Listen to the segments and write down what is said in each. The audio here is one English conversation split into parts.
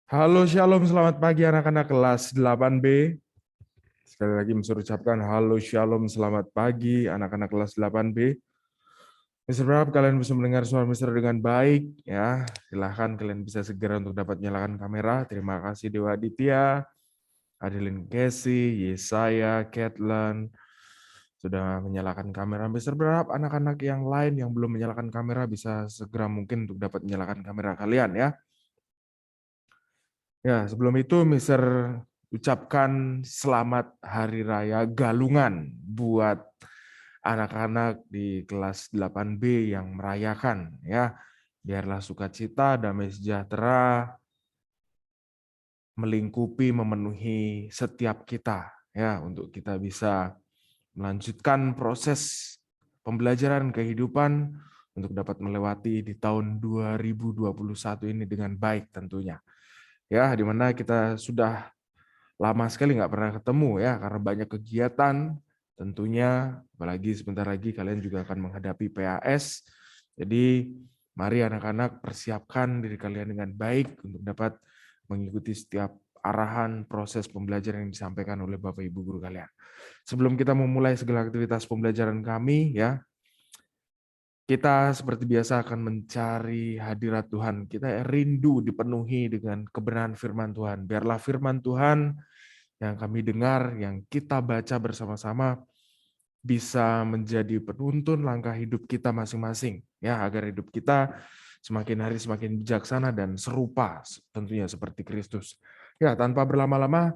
Halo Shalom, selamat pagi anak-anak kelas 8B. Sekali lagi Mr. ucapkan halo Shalom, selamat pagi anak-anak kelas 8B. Mister berharap kalian bisa mendengar suara Mister dengan baik. Ya, silahkan kalian bisa segera untuk dapat nyalakan kamera. Terima kasih Dewa Aditya, Adeline Casey, Yesaya, Kathleen sudah menyalakan kamera. Mister berharap anak-anak yang lain yang belum menyalakan kamera bisa segera mungkin untuk dapat menyalakan kamera kalian ya. Ya, sebelum itu Mister ucapkan selamat Hari Raya Galungan buat anak-anak di kelas 8B yang merayakan ya. Biarlah sukacita, damai sejahtera melingkupi, memenuhi setiap kita ya untuk kita bisa melanjutkan proses pembelajaran kehidupan untuk dapat melewati di tahun 2021 ini dengan baik tentunya. Ya, di mana kita sudah lama sekali nggak pernah ketemu ya, karena banyak kegiatan tentunya, apalagi sebentar lagi kalian juga akan menghadapi PAS. Jadi mari anak-anak persiapkan diri kalian dengan baik untuk dapat mengikuti setiap arahan proses pembelajaran yang disampaikan oleh Bapak Ibu guru kalian. Sebelum kita memulai segala aktivitas pembelajaran kami ya, kita seperti biasa akan mencari hadirat Tuhan. Kita rindu dipenuhi dengan kebenaran firman Tuhan. Biarlah firman Tuhan yang kami dengar, yang kita baca bersama-sama bisa menjadi penuntun langkah hidup kita masing-masing, ya, agar hidup kita semakin hari semakin bijaksana dan serupa tentunya seperti Kristus. Ya, tanpa berlama-lama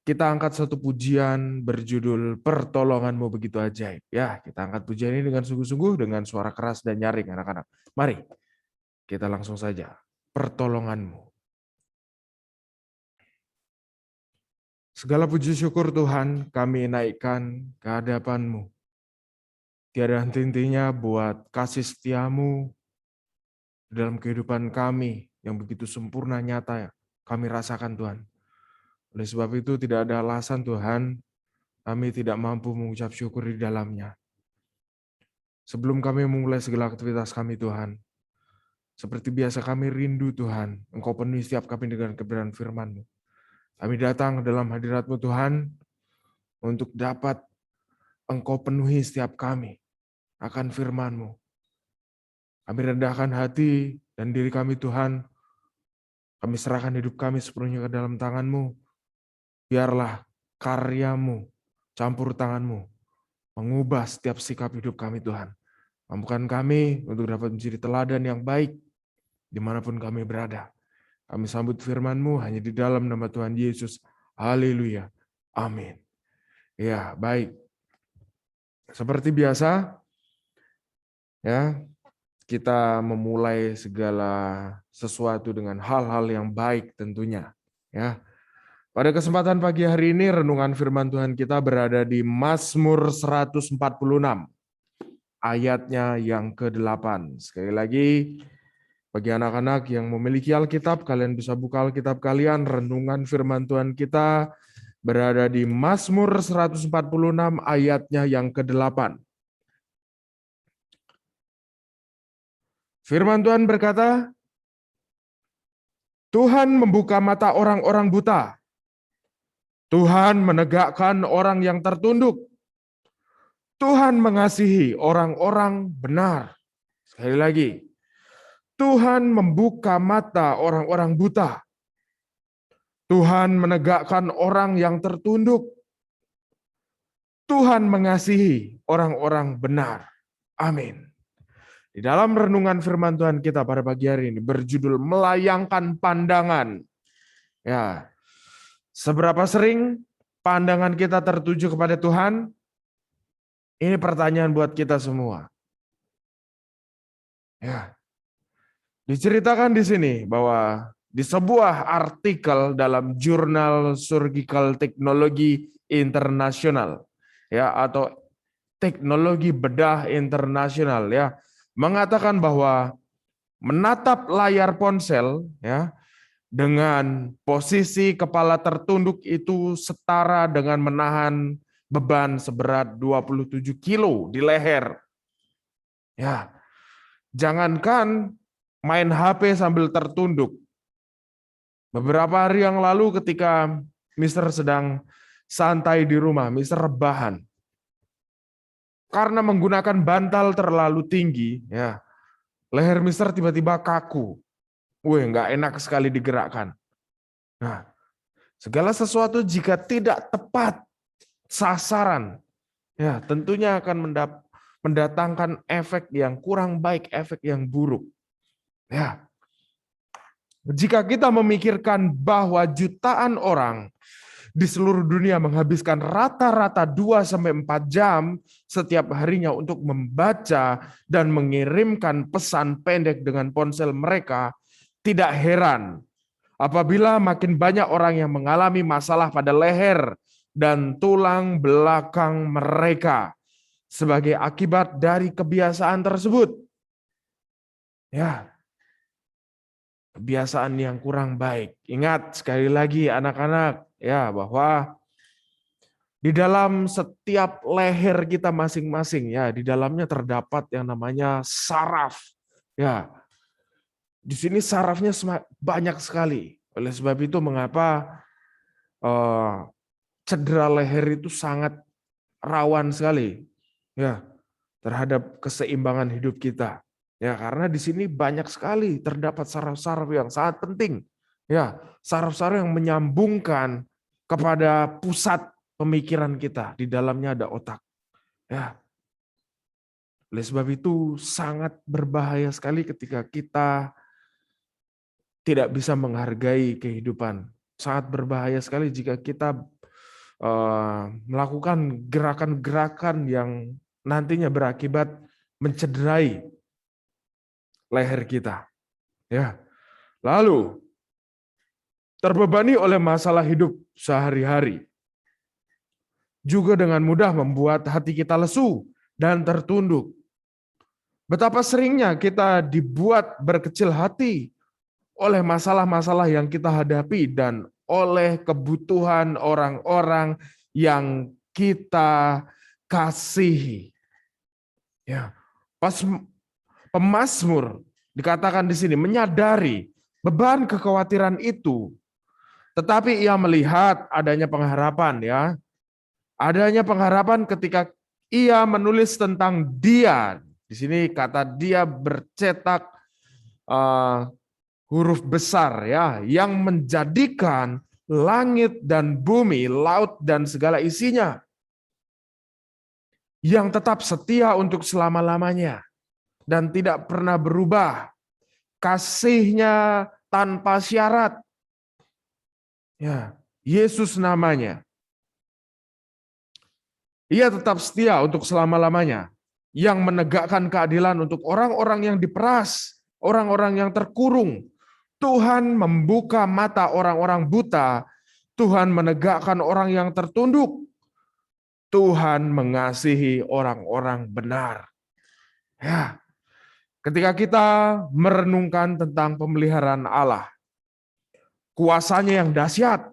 kita angkat satu pujian berjudul Pertolonganmu Begitu Ajaib. Ya, kita angkat pujian ini dengan sungguh-sungguh dengan suara keras dan nyaring anak-anak. Mari kita langsung saja. Pertolonganmu. Segala puji syukur Tuhan kami naikkan ke hadapan-Mu. Tiada henti-hentinya buat kasih setiamu dalam kehidupan kami yang begitu sempurna nyata kami rasakan Tuhan. Oleh sebab itu tidak ada alasan Tuhan kami tidak mampu mengucap syukur di dalamnya. Sebelum kami memulai segala aktivitas kami Tuhan, seperti biasa kami rindu Tuhan, Engkau penuhi setiap kami dengan kebenaran firman-Mu. Kami datang dalam hadirat-Mu Tuhan untuk dapat Engkau penuhi setiap kami akan firman-Mu. Kami rendahkan hati dan diri kami Tuhan. Kami serahkan hidup kami sepenuhnya ke dalam tangan-Mu. Biarlah karya-Mu, campur tangan-Mu, mengubah setiap sikap hidup kami Tuhan. Mampukan kami untuk dapat menjadi teladan yang baik dimanapun kami berada. Kami sambut firman-Mu hanya di dalam nama Tuhan Yesus. Haleluya. Amin. Ya, baik. Seperti biasa, ya, kita memulai segala sesuatu dengan hal-hal yang baik tentunya. Ya. Pada kesempatan pagi hari ini renungan firman Tuhan kita berada di Mazmur 146 ayatnya yang ke-8. Sekali lagi bagi anak-anak yang memiliki Alkitab, kalian bisa buka Alkitab kalian, renungan firman Tuhan kita berada di Mazmur 146 ayatnya yang ke-8. Firman Tuhan berkata, Tuhan membuka mata orang-orang buta. Tuhan menegakkan orang yang tertunduk. Tuhan mengasihi orang-orang benar. Sekali lagi, Tuhan membuka mata orang-orang buta. Tuhan menegakkan orang yang tertunduk. Tuhan mengasihi orang-orang benar. Amin. Di dalam renungan firman Tuhan kita pada pagi hari ini berjudul Melayangkan Pandangan. Ya, seberapa sering pandangan kita tertuju kepada Tuhan? Ini pertanyaan buat kita semua. Ya, diceritakan di sini bahwa di sebuah artikel dalam jurnal Surgical Technology International ya atau Teknologi Bedah Internasional ya mengatakan bahwa menatap layar ponsel ya dengan posisi kepala tertunduk itu setara dengan menahan beban seberat 27 kilo di leher. Ya, jangankan main HP sambil tertunduk. Beberapa hari yang lalu ketika Mister sedang santai di rumah, Mister rebahan. Karena menggunakan bantal terlalu tinggi, ya, leher Mister tiba-tiba kaku. Nggak enak sekali digerakkan. Nah, segala sesuatu jika tidak tepat sasaran, ya tentunya akan mendatangkan efek yang kurang baik, efek yang buruk. Ya, jika kita memikirkan bahwa jutaan orang di seluruh dunia menghabiskan rata-rata 2-4 jam setiap harinya untuk membaca dan mengirimkan pesan pendek dengan ponsel mereka, tidak heran apabila makin banyak orang yang mengalami masalah pada leher dan tulang belakang mereka sebagai akibat dari kebiasaan tersebut. Ya, kebiasaan yang kurang baik. Ingat sekali lagi anak-anak, ya, bahwa di dalam setiap leher kita masing-masing, ya, di dalamnya terdapat yang namanya saraf. Ya, di sini sarafnya banyak sekali. Oleh sebab itu mengapa cedera leher itu sangat rawan sekali, ya, terhadap keseimbangan hidup kita. Ya, karena di sini banyak sekali terdapat saraf-saraf yang sangat penting. Ya, saraf-saraf yang menyambungkan kepada pusat pemikiran kita. Di dalamnya ada otak. Ya. Oleh sebab itu sangat berbahaya sekali ketika kita tidak bisa menghargai kehidupan. Sangat berbahaya sekali jika kita melakukan gerakan-gerakan yang nantinya berakibat mencederai leher kita. Ya. Lalu terbebani oleh masalah hidup sehari-hari juga dengan mudah membuat hati kita lesu dan tertunduk. Betapa seringnya kita dibuat berkecil hati oleh masalah-masalah yang kita hadapi dan oleh kebutuhan orang-orang yang kita kasihi. Ya, pemazmur dikatakan di sini menyadari beban kekhawatiran itu, tetapi ia melihat adanya pengharapan, ya. Adanya pengharapan ketika ia menulis tentang dia. Di sini kata dia bercetak huruf besar, ya, yang menjadikan langit dan bumi, laut dan segala isinya, yang tetap setia untuk selama-lamanya dan tidak pernah berubah. Kasihnya tanpa syarat. Ya, Yesus namanya. Ia tetap setia untuk selama-lamanya, yang menegakkan keadilan untuk orang-orang yang diperas, orang-orang yang terkurung. Tuhan membuka mata orang-orang buta, Tuhan menegakkan orang yang tertunduk, Tuhan mengasihi orang-orang benar. Ya, ketika kita merenungkan tentang pemeliharaan Allah, kuasanya yang dahsyat,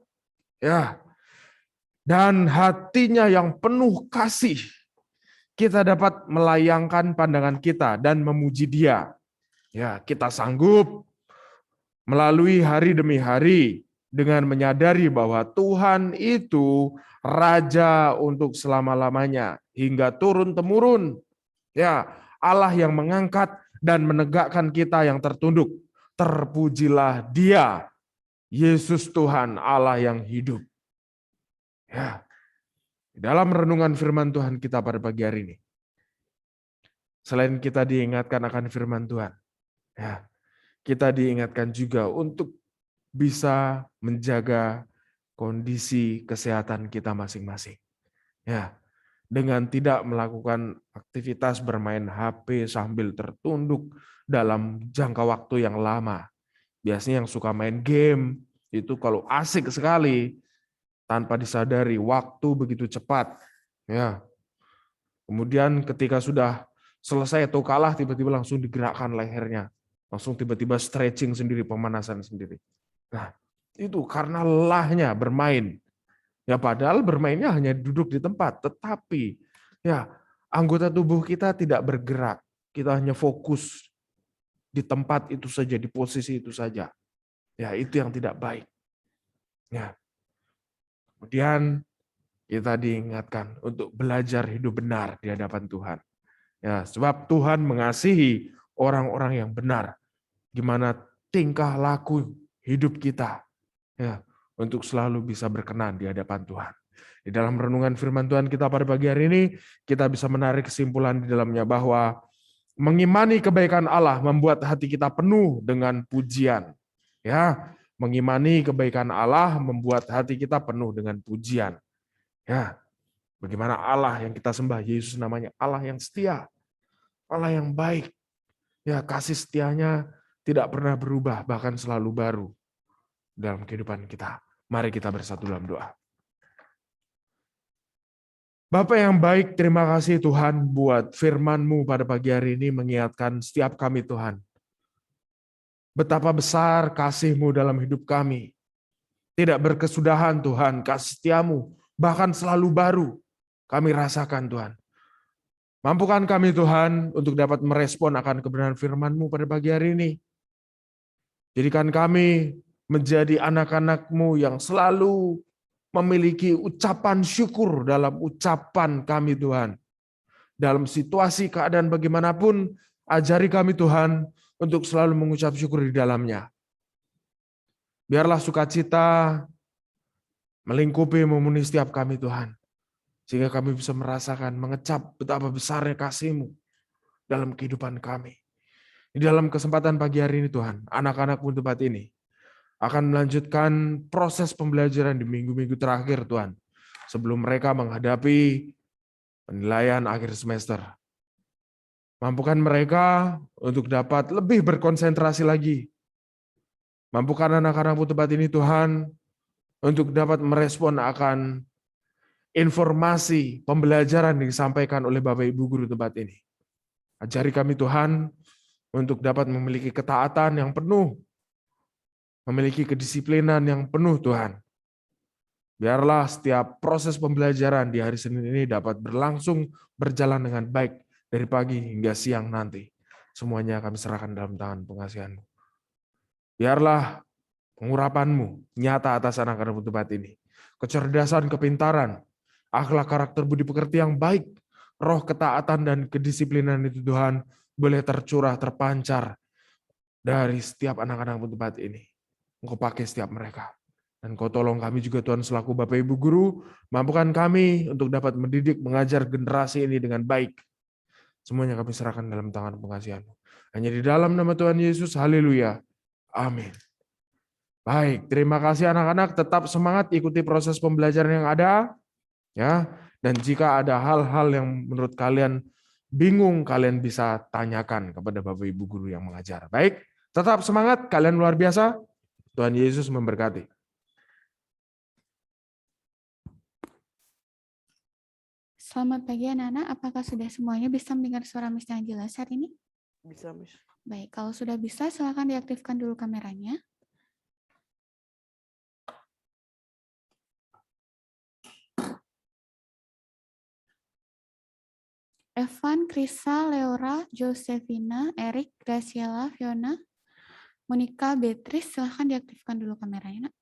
ya, dan hatinya yang penuh kasih, kita dapat melayangkan pandangan kita dan memuji Dia. Ya, kita sanggup melalui hari demi hari dengan menyadari bahwa Tuhan itu Raja untuk selama-lamanya hingga turun-temurun. Ya, Allah yang mengangkat dan menegakkan kita yang tertunduk. Terpujilah Dia, Yesus Tuhan Allah yang hidup. Ya, dalam renungan firman Tuhan kita pada pagi hari ini, selain kita diingatkan akan firman Tuhan, ya, kita diingatkan juga untuk bisa menjaga kondisi kesehatan kita masing-masing. Ya, dengan tidak melakukan aktivitas bermain HP sambil tertunduk dalam jangka waktu yang lama. Biasanya yang suka main game itu kalau asik sekali, tanpa disadari waktu begitu cepat. Ya. Kemudian ketika sudah selesai atau kalah, tiba-tiba langsung digerakkan lehernya. Langsung tiba-tiba stretching sendiri, pemanasan sendiri. Nah, itu karena lelahnya bermain. Ya padahal bermainnya hanya duduk di tempat, tetapi ya anggota tubuh kita tidak bergerak. Kita hanya fokus di tempat itu saja, di posisi itu saja. Ya, itu yang tidak baik. Ya. Kemudian kita diingatkan untuk belajar hidup benar di hadapan Tuhan. Ya, sebab Tuhan mengasihi orang-orang yang benar. Gimana tingkah laku hidup kita, ya, untuk selalu bisa berkenan di hadapan Tuhan. Di dalam renungan firman Tuhan kita pada pagi hari ini, kita bisa menarik kesimpulan di dalamnya bahwa mengimani kebaikan Allah membuat hati kita penuh dengan pujian. Ya, mengimani kebaikan Allah membuat hati kita penuh dengan pujian. Ya, bagaimana Allah yang kita sembah, Yesus namanya Allah yang setia, Allah yang baik. Ya, kasih setianya tidak pernah berubah, bahkan selalu baru dalam kehidupan kita. Mari kita bersatu dalam doa. Bapa yang baik, terima kasih Tuhan buat firman-Mu pada pagi hari ini mengingatkan setiap kami Tuhan. Betapa besar kasih-Mu dalam hidup kami. Tidak berkesudahan Tuhan, kasih setiamu bahkan selalu baru kami rasakan Tuhan. Mampukan kami Tuhan untuk dapat merespon akan kebenaran firman-Mu pada pagi hari ini. Jadikan kami menjadi anak-anak-Mu yang selalu memiliki ucapan syukur dalam ucapan kami Tuhan. Dalam situasi keadaan bagaimanapun, ajari kami Tuhan untuk selalu mengucap syukur di dalamnya. Biarlah sukacita melingkupi memenuhi setiap kami Tuhan. Sehingga kami bisa merasakan, mengecap betapa besarnya kasih-Mu dalam kehidupan kami. Di dalam kesempatan pagi hari ini Tuhan, anak-anak-Mu tempat ini akan melanjutkan proses pembelajaran di minggu-minggu terakhir Tuhan. Sebelum mereka menghadapi penilaian akhir semester. Mampukan mereka untuk dapat lebih berkonsentrasi lagi. Mampukan anak-anak-Mu tempat ini Tuhan untuk dapat merespon akan informasi pembelajaran yang disampaikan oleh Bapak Ibu Guru tempat ini. Ajari kami Tuhan untuk dapat memiliki ketaatan yang penuh, memiliki kedisiplinan yang penuh Tuhan. Biarlah setiap proses pembelajaran di hari Senin ini dapat berlangsung berjalan dengan baik dari pagi hingga siang nanti. Semuanya kami serahkan dalam tangan pengasihan-Mu. Biarlah pengurapan-Mu nyata atas anak-anak tempat ini. Kecerdasan, kepintaran, akhlak, karakter, budi pekerti yang baik, roh ketaatan dan kedisiplinan itu Tuhan boleh tercurah, terpancar dari setiap anak-anak tempat ini. Engkau pakai setiap mereka. Dan Kau tolong kami juga Tuhan selaku Bapak Ibu Guru, mampukan kami untuk dapat mendidik, mengajar generasi ini dengan baik. Semuanya kami serahkan dalam tangan pengasihan-Mu. Hanya di dalam nama Tuhan Yesus, haleluya. Amin. Baik, terima kasih anak-anak, tetap semangat ikuti proses pembelajaran yang ada. Ya, dan jika ada hal-hal yang menurut kalian bingung, kalian bisa tanyakan kepada Bapak Ibu Guru yang mengajar. Baik, tetap semangat, kalian luar biasa. Tuhan Yesus memberkati. Selamat pagi anak-anak, apakah sudah semuanya bisa mendengar suara Miss yang jelas hari ini? Bisa, Miss. Baik, kalau sudah bisa silakan diaktifkan dulu kameranya. Evan, Krisa, Leora, Josefina, Erik, Graciela, Fiona, Monica, Beatrice, silakan diaktifkan dulu kameranya, Nak.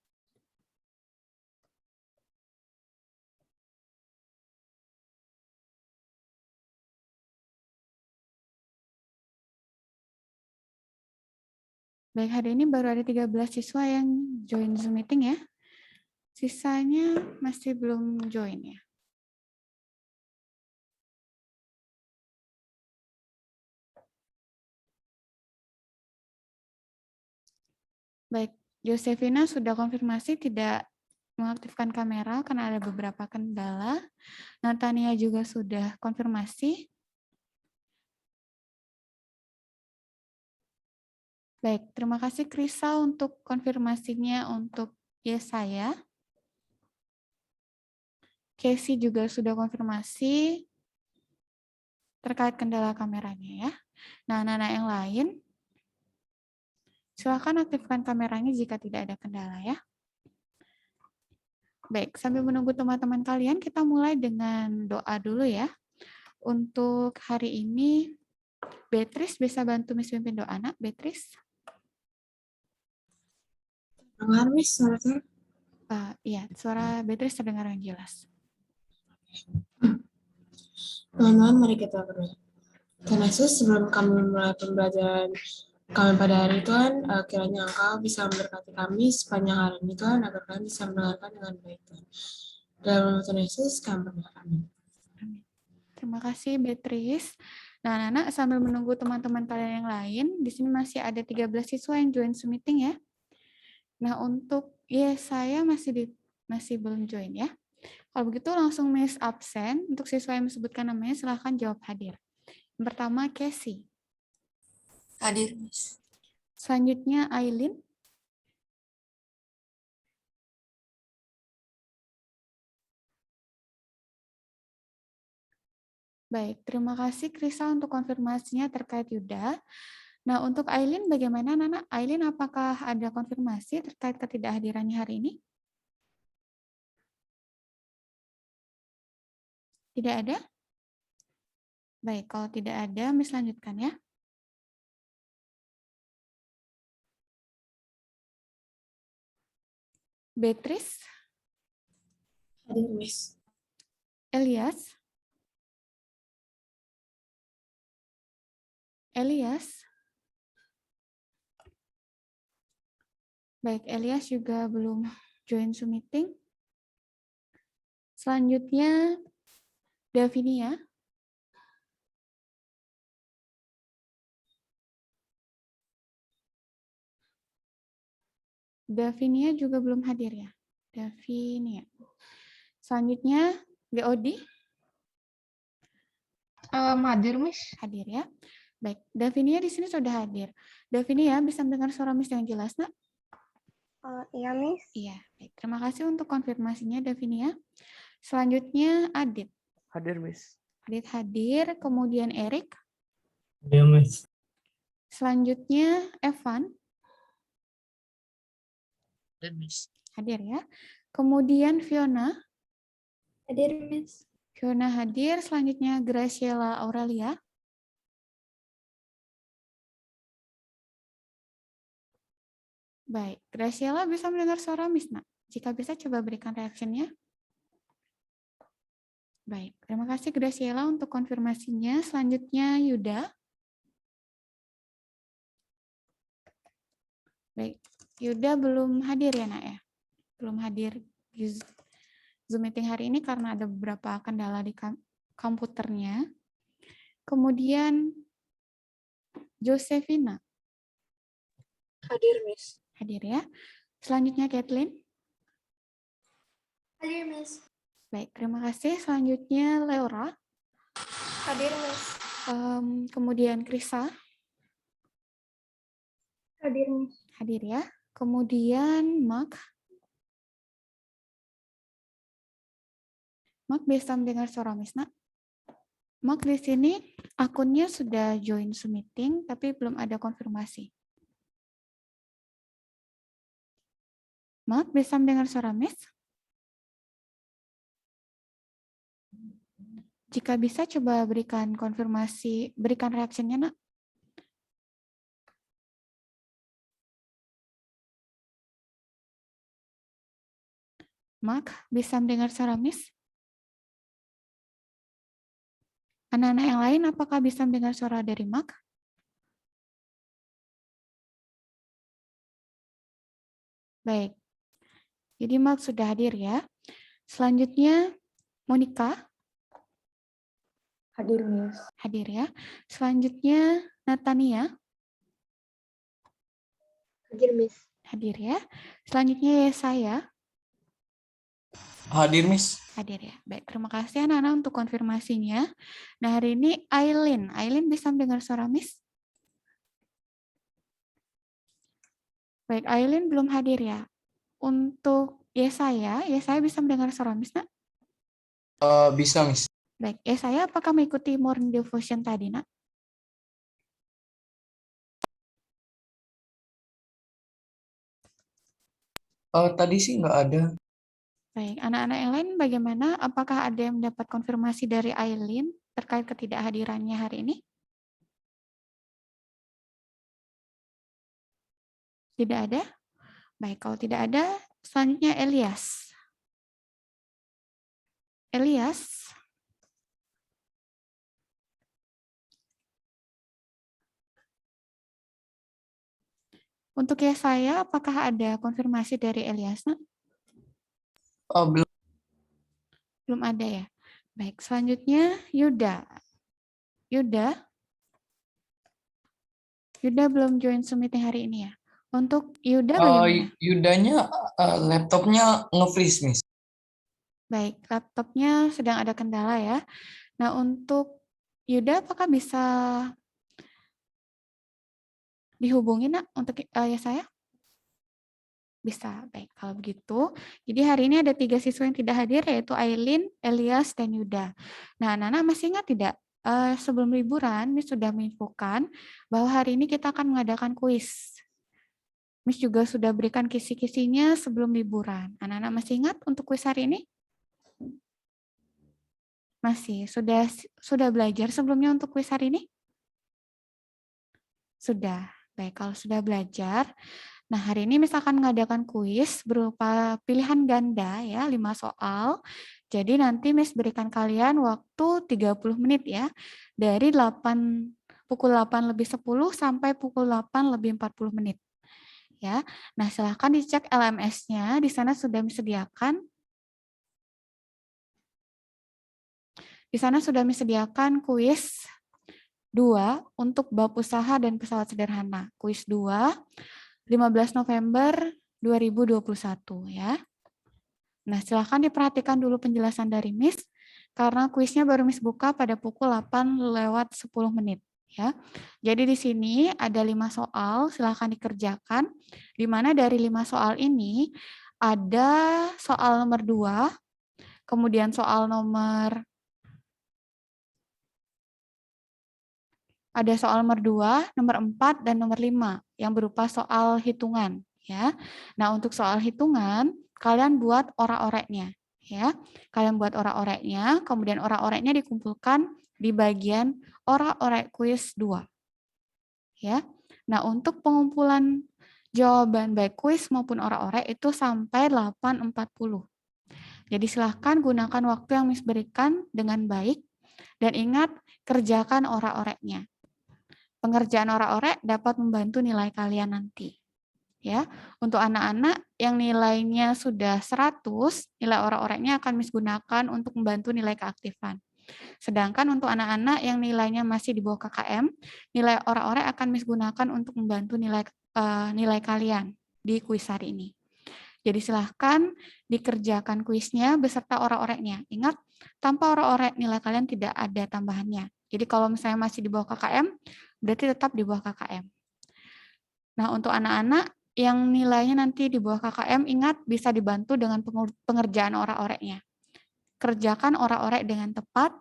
Baik, hari ini baru ada 13 siswa yang join Zoom meeting ya. Sisanya masih belum join ya. Baik, Josefina sudah konfirmasi tidak mengaktifkan kamera karena ada beberapa kendala. Natania juga sudah konfirmasi. Baik, terima kasih Krisa untuk konfirmasinya untuk Yesaya. Casey juga sudah konfirmasi terkait kendala kameranya ya. Nah, anak-anak yang lain, silakan aktifkan kameranya jika tidak ada kendala ya. Baik, sambil menunggu teman-teman kalian, kita mulai dengan doa dulu ya. Untuk hari ini, Beatrice bisa bantu Miss pimpin doa, Nak? Beatrice. Dengar, Miss, suara. Iya, suara Beatrice terdengar yang jelas. Teman-teman, mari kita berdoa. Tuhan Yesus, sebelum kami memulai pembelajaran kami pada hari Tuhan, kiranya Engkau bisa memberkati kami sepanjang hari ini Tuhan, agar kami bisa mendengarkan dengan baik Tuhan. Dalam nama Tuhan Yesus, kami berdoa. Amin. Terima kasih Beatrice. Nah, anak-anak sambil menunggu teman-teman kalian yang lain, di sini masih ada 13 siswa yang join Zoom meeting ya. Nah, untuk saya masih belum join ya. Kalau begitu langsung Miss absen. Untuk siswa yang disebutkan namanya silahkan jawab hadir. Yang pertama Casey. Hadir, Miss. Selanjutnya Aileen. Baik, terima kasih Krisa untuk konfirmasinya terkait Yuda. Nah, untuk Aileen bagaimana, Nana? Aileen, apakah ada konfirmasi terkait ketidakhadirannya hari ini? Tidak ada? Baik, kalau tidak ada, Miss lanjutkan ya. Beatrice? Hadir, Miss. Elias? Elias? Baik, Elias juga belum join Zoom meeting. Selanjutnya, Davinia. Davinia juga belum hadir ya? Davinia. Selanjutnya, Geodi. Hadir, Miss. Hadir ya. Baik, Davinia di sini sudah hadir. Davinia bisa mendengar suara Miss yang jelas, nak? Iya, Miss. Iya, baik. Terima kasih untuk konfirmasinya, Davinia. Selanjutnya, Adit. Hadir, Miss. Adit hadir, kemudian Erik. Hadir, Miss. Selanjutnya, Evan. Hadir, Miss. Hadir ya. Kemudian Fiona. Hadir, Miss. Fiona hadir. Selanjutnya, Graciela Aurelia. Baik, Graciela bisa mendengar suara Miss, nak? Jika bisa, coba berikan reaksinya. Baik, terima kasih Graciela untuk konfirmasinya. Selanjutnya, Yuda. Baik, Yuda belum hadir ya, nak ya? Belum hadir di Zoom meeting hari ini karena ada beberapa kendala di komputernya. Kemudian, Josefina. Hadir, Miss. Hadir ya. Selanjutnya, Kathleen. Hadir, Miss. Baik, terima kasih. Selanjutnya, Leora. Hadir, Miss. Kemudian, Krisa. Hadir, Miss. Hadir ya. Kemudian, Mark. Mark bisa mendengar suara Miss, nak? Mark di sini akunnya sudah join Zoom meeting, tapi belum ada konfirmasi. Mark bisa mendengar suara Miss? Jika bisa, coba berikan konfirmasi, berikan reaksinya, nak. Mark bisa mendengar suara Miss? Anak-anak yang lain, apakah bisa mendengar suara dari Mark? Baik. Jadi Mark sudah hadir ya. Selanjutnya, Monica. Hadir, Miss. Hadir ya. Selanjutnya, Natania. Hadir, Miss. Hadir ya. Selanjutnya, Yesaya. Hadir, Miss. Hadir ya. Baik, terima kasih anak-anak untuk konfirmasinya. Nah, hari ini Aileen. Aileen bisa mendengar suara Miss? Baik, Aileen belum hadir ya. Untuk Yesaya bisa mendengar suara Miss, nak? Bisa, Miss. Baik, Yesaya apakah mengikuti morning devotion tadi, nak? Tadi sih nggak ada. Baik, anak-anak yang lain bagaimana? Apakah ada yang mendapat konfirmasi dari Aileen terkait ketidakhadirannya hari ini? Tidak ada? Baik, kalau tidak ada, selanjutnya Elias. Elias. Untuk Yesaya, apakah ada konfirmasi dari Elias? Belum. Belum ada ya. Baik, selanjutnya Yuda. Yuda belum join Zoom meeting hari ini ya. Untuk Yuda bagaimana? Yudanya laptopnya nge-freeze, Miss. Baik, laptopnya sedang ada kendala ya. Nah, untuk Yuda apakah bisa dihubungi nak untuk Yesaya? Bisa, baik kalau begitu. Jadi hari ini ada 3 siswa yang tidak hadir, yaitu Aileen, Elias, dan Yuda. Nah, Nana masih ingat tidak? Sebelum liburan, Miss sudah menginfokan bahwa hari ini kita akan mengadakan kuis. Miss juga sudah berikan kisi-kisinya sebelum liburan. Anak-anak masih ingat untuk kuis hari ini? Masih. Sudah belajar sebelumnya untuk kuis hari ini? Sudah. Baik, kalau sudah belajar, nah, hari ini misalkan mengadakan kuis berupa pilihan ganda ya, 5 soal. Jadi nanti Miss berikan kalian waktu 30 menit ya. Dari pukul 8 lebih 10 sampai pukul 8 lebih 40 menit. Ya. Nah, silahkan dicek LMS-nya. Di sana sudah disediakan. Di sana sudah disediakan kuis 2 untuk bab usaha dan pesawat sederhana. Kuis 2 15 November 2021 ya. Nah, silahkan diperhatikan dulu penjelasan dari Miss, karena kuisnya baru Miss buka pada pukul 8 lewat 10 menit. Ya. Jadi di sini ada 5 soal, silahkan dikerjakan, di mana dari 5 soal ini ada soal nomor 2, kemudian soal nomor ada soal nomor 2, nomor 4, dan nomor 5 yang berupa soal hitungan. Ya. Nah, untuk soal hitungan, kalian buat orak-oreknya. Ya. Kalian buat orak-oreknya, kemudian orak-oreknya dikumpulkan di bagian orak-orek kuis 2. Ya. Nah, untuk pengumpulan jawaban baik kuis maupun orak-orek itu sampai 8.40. Jadi silahkan gunakan waktu yang Miss berikan dengan baik, dan ingat kerjakan orak-oreknya. Pengerjaan orak-orek dapat membantu nilai kalian nanti. Ya, untuk anak-anak yang nilainya sudah 100, nilai orak-oreknya akan Miss gunakan untuk membantu nilai keaktifan. Sedangkan untuk anak-anak yang nilainya masih di bawah KKM, nilai orak-orek akan Miss gunakan untuk membantu nilai kalian di kuis hari ini. Jadi silahkan dikerjakan kuisnya beserta orak-oreknya. Ingat, tanpa orak-orek nilai kalian tidak ada tambahannya. Jadi kalau misalnya masih di bawah KKM, berarti tetap di bawah KKM. Nah, untuk anak-anak yang nilainya nanti di bawah KKM, ingat bisa dibantu dengan pengerjaan orak-oreknya. Kerjakan orak-orek dengan tepat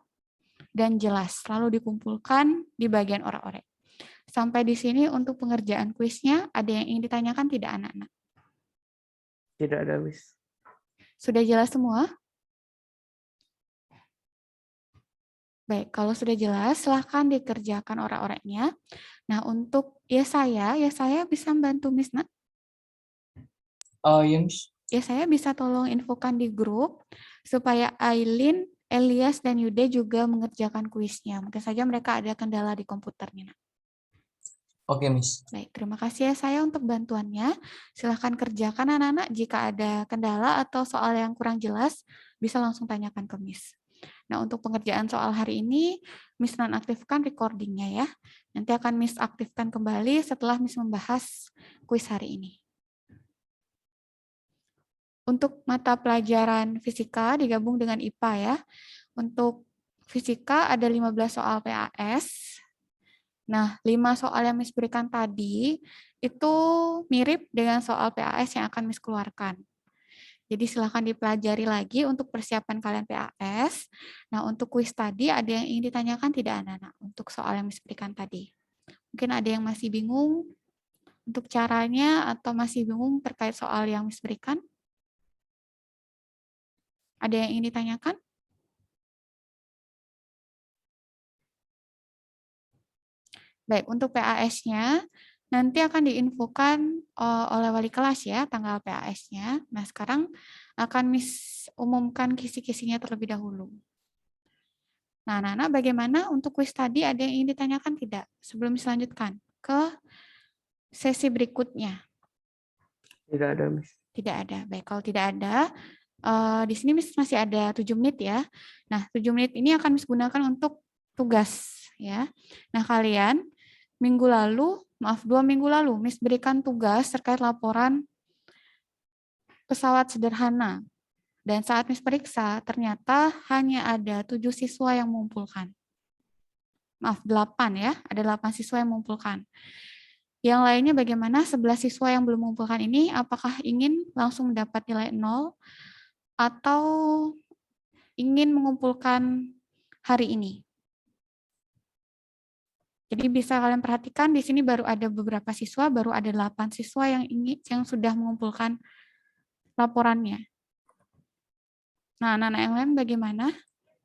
dan jelas, lalu dikumpulkan di bagian orak-orek. Sampai di sini untuk pengerjaan kuisnya, ada yang ingin ditanyakan tidak anak-anak? Tidak ada, Miss. Sudah jelas semua? Baik, kalau sudah jelas, silahkan dikerjakan orak-oreknya. Nah, untuk Yesaya bisa membantu Miss, nak? Ya, Miss. Yesaya bisa tolong infokan di grup, supaya Aileen, Elias, dan Yuda juga mengerjakan kuisnya. Mungkin saja mereka ada kendala di komputernya, nak. Oke, Miss. Baik, terima kasih ya saya untuk bantuannya. Silahkan kerjakan anak-anak. Jika ada kendala atau soal yang kurang jelas, bisa langsung tanyakan ke Miss. Nah, untuk pengerjaan soal hari ini, Miss nonaktifkan recordingnya ya. Nanti akan Miss aktifkan kembali setelah Miss membahas kuis hari ini. Untuk mata pelajaran fisika digabung dengan IPA ya. Untuk fisika ada 15 soal PAS. Nah, 5 soal yang Miss berikan tadi itu mirip dengan soal PAS yang akan Miss keluarkan. Jadi silahkan dipelajari lagi untuk persiapan kalian PAS. Nah, untuk kuis tadi ada yang ingin ditanyakan tidak anak-anak untuk soal yang Miss berikan tadi? Mungkin ada yang masih bingung untuk caranya atau masih bingung terkait soal yang Miss berikan? Ada yang ingin ditanyakan? Baik, untuk PAS-nya nanti akan diinfokan oleh wali kelas ya, tanggal PAS-nya. Nah, sekarang akan Miss umumkan kisi-kisinya terlebih dahulu. Nah, anak-anak bagaimana untuk kuis tadi, ada yang ingin ditanyakan tidak? Sebelum diselanjutkan ke sesi berikutnya. Tidak ada, Miss. Tidak ada. Baik, kalau tidak ada, di sini Miss masih ada 7 menit ya. Nah, 7 menit ini akan Miss gunakan untuk tugas ya. Nah, kalian 2 minggu lalu Miss berikan tugas terkait laporan pesawat sederhana. Dan saat Miss periksa, ternyata hanya ada 7 siswa yang mengumpulkan. Maaf, 8 ya, ada 8 siswa yang mengumpulkan. Yang lainnya bagaimana? 11 siswa yang belum mengumpulkan ini, apakah ingin langsung mendapat nilai 0 atau ingin mengumpulkan hari ini? Jadi bisa kalian perhatikan di sini baru ada beberapa siswa, baru ada 8 siswa yang sudah mengumpulkan laporannya. Nah, anak-anak yang lain bagaimana?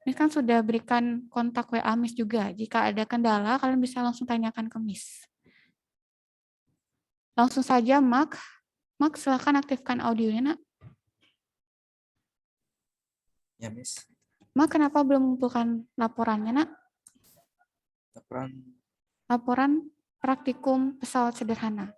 Miss kan sudah berikan kontak WA Miss juga. Jika ada kendala, kalian bisa langsung tanyakan ke Miss. Langsung saja, Mark. Mark, silakan aktifkan audionya, Nak. Ya, Miss. Mark, kenapa belum mengumpulkan laporannya, Nak? Laporan praktikum pesawat sederhana.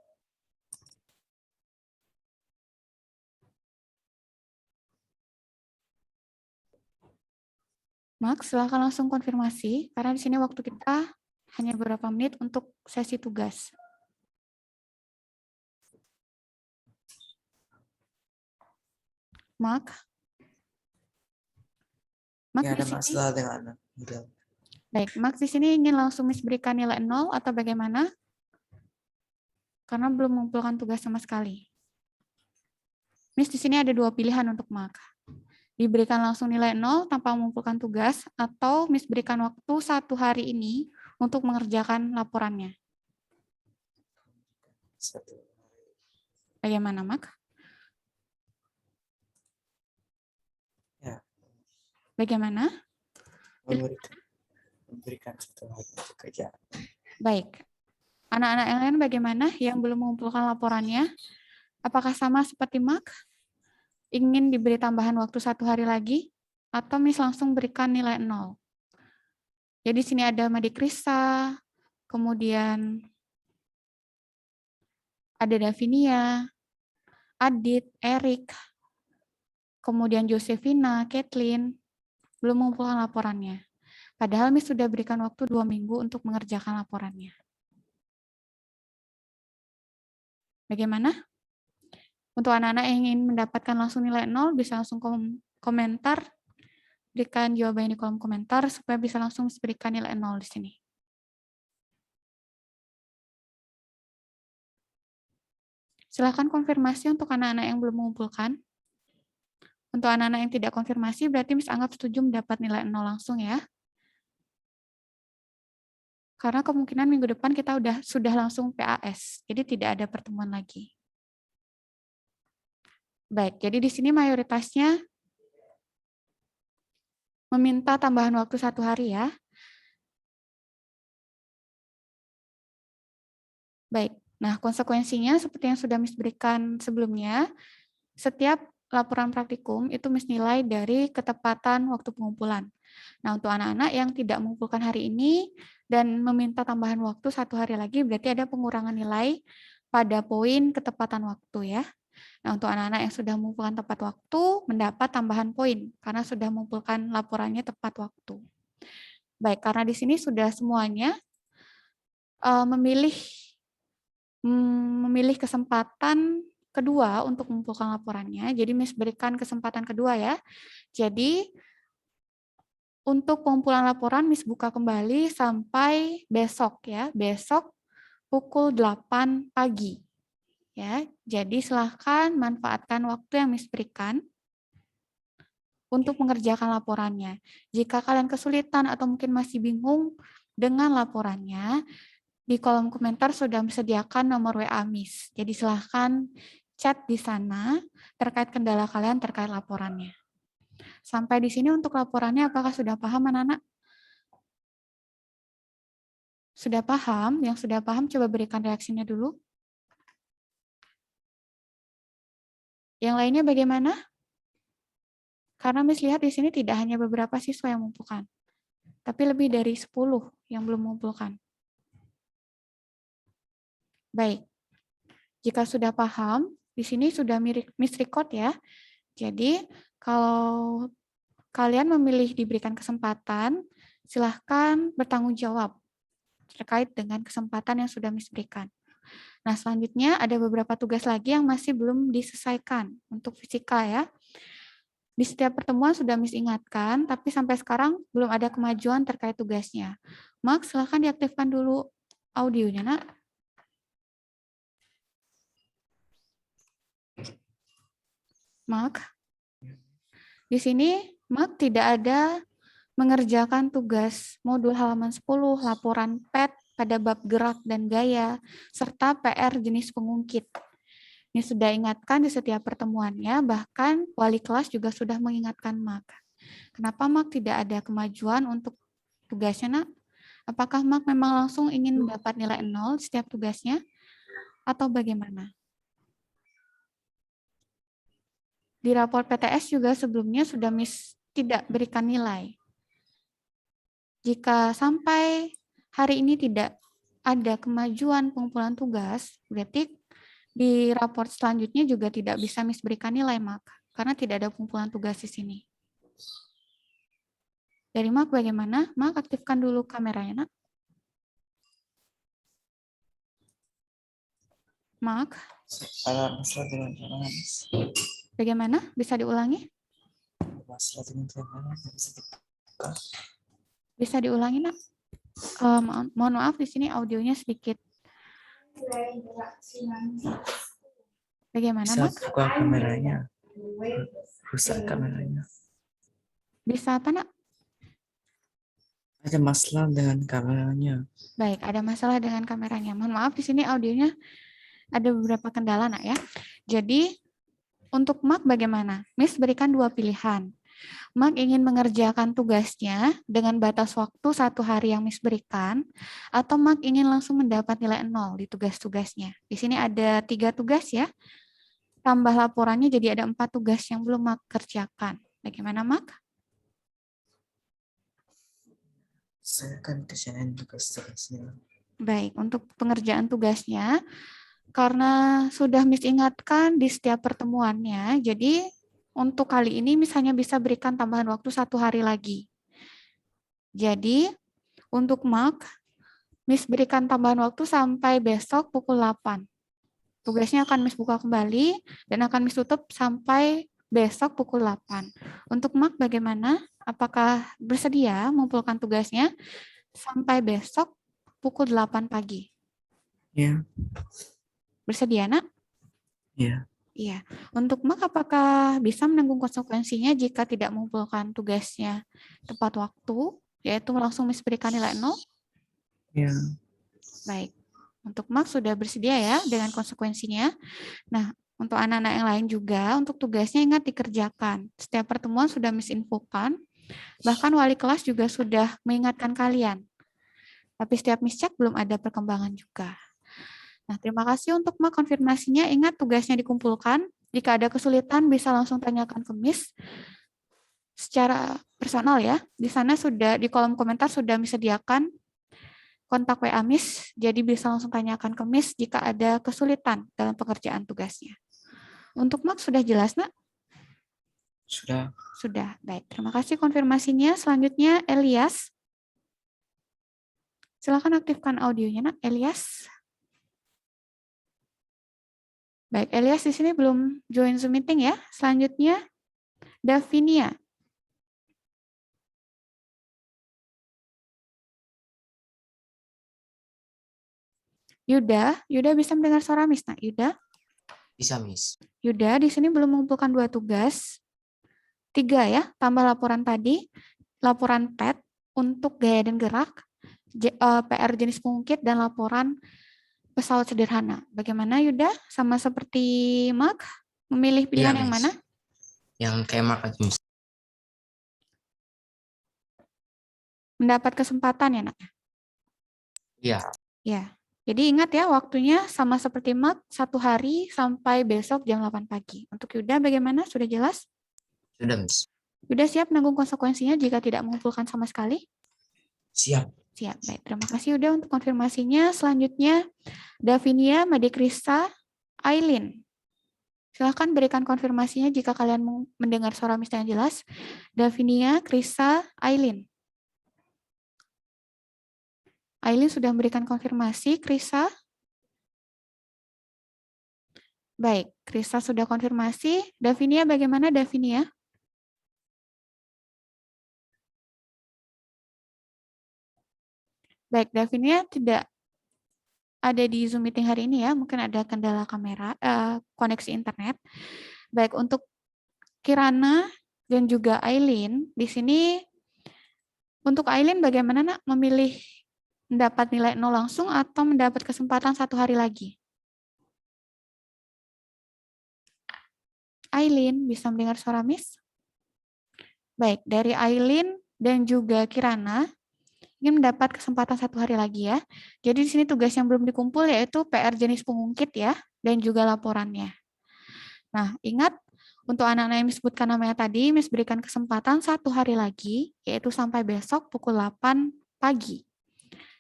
Max, silakan langsung konfirmasi, karena di sini waktu kita hanya beberapa menit untuk sesi tugas. Mark? Mark Nggak di ada sini? masalah dengan udah. Baik, Max di sini ingin langsung Miss berikan nilai 0 atau bagaimana? Karena belum mengumpulkan tugas sama sekali. Miss di sini ada 2 pilihan untuk Max. Diberikan langsung nilai 0 tanpa mengumpulkan tugas, atau Miss berikan waktu 1 hari ini untuk mengerjakan laporannya. Bagaimana, Max? Ya. Bagaimana? Memberikan 1 hari untuk kerja. Baik. Anak-anak yang lain bagaimana yang belum mengumpulkan laporannya? Apakah sama seperti Mark? Ingin diberi tambahan waktu 1 hari lagi? Atau Miss langsung berikan nilai 0? Jadi sini ada Madikrisa, kemudian ada Davinia, Adit, Erik, kemudian Josefina, Kathleen, belum mengumpulkan laporannya. Padahal Miss sudah berikan waktu 2 minggu untuk mengerjakan laporannya. Bagaimana? Untuk anak-anak yang ingin mendapatkan langsung nilai 0, bisa langsung komentar, berikan jawabannya di kolom komentar, supaya bisa langsung berikan nilai 0 di sini. Silakan konfirmasi untuk anak-anak yang belum mengumpulkan. Untuk anak-anak yang tidak konfirmasi, berarti Miss anggap setuju mendapat nilai 0 langsung ya. Karena kemungkinan minggu depan kita sudah langsung PAS, jadi tidak ada pertemuan lagi. Baik, jadi di sini mayoritasnya meminta tambahan waktu 1 hari ya. Baik, nah konsekuensinya seperti yang sudah Miss berikan sebelumnya, setiap laporan praktikum itu Miss nilai dari ketepatan waktu pengumpulan. Nah, untuk anak-anak yang tidak mengumpulkan hari ini dan meminta tambahan waktu 1 hari lagi, berarti ada pengurangan nilai pada poin ketepatan waktu ya. Nah, untuk anak-anak yang sudah mengumpulkan tepat waktu, mendapat tambahan poin karena sudah mengumpulkan laporannya tepat waktu. Baik, karena di sini sudah semuanya memilih kesempatan kedua untuk mengumpulkan laporannya. Jadi Miss berikan kesempatan kedua ya. Jadi untuk pengumpulan laporan Miss buka kembali sampai besok ya. Besok pukul 8 pagi. Ya. Jadi silahkan manfaatkan waktu yang Miss berikan untuk mengerjakan laporannya. Jika kalian kesulitan atau mungkin masih bingung dengan laporannya, di kolom komentar sudah disediakan nomor WA Miss. Jadi silahkan chat di sana terkait kendala kalian terkait laporannya. Sampai di sini untuk laporannya, apakah sudah paham anak-anak? Sudah paham? Yang sudah paham coba berikan reaksinya dulu. Yang lainnya bagaimana? Karena Miss lihat di sini tidak hanya beberapa siswa yang mengumpulkan, tapi lebih dari 10 yang belum mengumpulkan. Baik. Jika sudah paham, di sini sudah Miss record ya. Jadi, kalau kalian memilih diberikan kesempatan, silahkan bertanggung jawab terkait dengan kesempatan yang sudah Miss berikan. Nah, selanjutnya ada beberapa tugas lagi yang masih belum diselesaikan untuk fisika ya. Di setiap pertemuan sudah Miss ingatkan, tapi sampai sekarang belum ada kemajuan terkait tugasnya. Max, silahkan diaktifkan dulu audionya, Nak. Max, di sini Max tidak ada mengerjakan tugas modul halaman 10, laporan PET pada bab gerak dan gaya, serta PR jenis pengungkit. Ini sudah ingatkan di setiap pertemuannya, bahkan wali kelas juga sudah mengingatkan Mak. Kenapa Mak tidak ada kemajuan untuk tugasnya, Nak? Apakah Mak memang langsung ingin mendapat nilai 0 setiap tugasnya? Atau bagaimana? Di rapor PTS juga sebelumnya sudah Miss tidak berikan nilai. Jika sampai hari ini tidak ada kemajuan pengumpulan tugas, berarti di raport selanjutnya juga tidak bisa Miss berikan nilai, Mak, karena tidak ada pengumpulan tugas di sini. Dari Mak bagaimana? Mak, aktifkan dulu kameranya, Nak. Mak, Ada masalah dengan kamera, Miss. bagaimana? Bisa diulangi? Masalah dengan kamera nggak bisa dibuka. Bisa diulangi, Nak? Mohon maaf, di sini audionya sedikit. Bagaimana, Bisa Mak? buka kameranya. Rusak kameranya. Bisa apa, Nak? Ada masalah dengan kameranya. Baik, ada masalah dengan kameranya. Mohon maaf, di sini audionya ada beberapa kendala, Nak ya. Jadi, untuk Mak bagaimana? Miss berikan dua pilihan. Mak ingin mengerjakan tugasnya dengan batas waktu 1 hari yang Miss berikan, atau Mak ingin langsung mendapat nilai 0 di tugas-tugasnya. Di sini ada 3 tugas ya. Tambah laporannya jadi ada 4 tugas yang belum Mak kerjakan. Bagaimana, Mak? Saya akan kerjain tugas-tugasnya. Baik, untuk pengerjaan tugasnya, karena sudah Miss ingatkan di setiap pertemuannya, jadi untuk kali ini misalnya bisa berikan tambahan waktu 1 hari lagi. Jadi, untuk Mak, Miss berikan tambahan waktu sampai besok pukul 8. Tugasnya akan Miss buka kembali dan akan Miss tutup sampai besok pukul 8. Untuk Mak bagaimana? Apakah bersedia mengumpulkan tugasnya sampai besok pukul 8 pagi? Ya, Bersedia, Nak? ya. Iya. Untuk Mak, apakah bisa menanggung konsekuensinya jika tidak mengumpulkan tugasnya tepat waktu, yaitu langsung Miss berikan nilai 0? Ya. Baik. Untuk Mak sudah bersedia ya dengan konsekuensinya. Nah, untuk anak-anak yang lain juga, untuk tugasnya ingat dikerjakan. Setiap pertemuan sudah Miss infokan, bahkan wali kelas juga sudah mengingatkan kalian. Tapi setiap Miss cek belum ada perkembangan juga. Nah, terima kasih untuk Mak konfirmasinya. Ingat tugasnya dikumpulkan. Jika ada kesulitan bisa langsung tanyakan ke Miss secara personal ya. Di sana sudah di kolom komentar sudah disediakan kontak WA Miss, jadi bisa langsung tanyakan ke Miss jika ada kesulitan dalam pengerjaan tugasnya. Untuk Mak sudah jelas, Nak? Sudah. Sudah. Baik, terima kasih konfirmasinya. Selanjutnya Elias. Silakan aktifkan audionya, Nak. Elias. Baik, Elias di sini belum join Zoom meeting ya. Selanjutnya, Davinia. Yuda bisa mendengar suara Miss, Nak? Yuda? Bisa, Miss. Yuda di sini belum mengumpulkan 2 tugas. 3 ya, tambah laporan tadi, laporan PET untuk gaya dan gerak, PR jenis pengungkit, dan laporan pesawat sederhana. Bagaimana Yuda? Sama seperti Mak? Memilih pilihan yang Miss. mana? Yang kayak Mak aja, Miss. Mendapat kesempatan ya, Nak? Iya, Ya. Jadi ingat ya, waktunya sama seperti Mat, 1 hari sampai besok jam 8 pagi. Untuk Yuda bagaimana? Sudah jelas? sudah Miss. Yuda siap menanggung konsekuensinya jika tidak mengumpulkan sama sekali? Siap. Siap, baik. Terima kasih Yuda untuk konfirmasinya. Selanjutnya, Davinia, Made Krista, Aileen. Silahkan berikan konfirmasinya jika kalian mendengar suara Miss yang jelas. Davinia, Krista, Aileen. Aileen sudah memberikan konfirmasi, Krista? Baik, Krista sudah konfirmasi. Davinia bagaimana Davinia? Baik, Davinia tidak ada di Zoom meeting hari ini ya, mungkin ada kendala kamera, koneksi internet. Baik, untuk Kirana dan juga Aileen, di sini untuk Aileen bagaimana nak memilih mendapat nilai 0 langsung atau mendapat kesempatan 1 hari lagi? Aileen, bisa mendengar suara Miss? Baik, dari Aileen dan juga Kirana, ingin mendapat kesempatan 1 hari lagi ya. Jadi di sini tugas yang belum dikumpul yaitu PR jenis pengungkit ya, dan juga laporannya. Nah, ingat untuk anak-anak yang disebutkan namanya tadi, Miss berikan kesempatan 1 hari lagi, yaitu sampai besok pukul 8 pagi.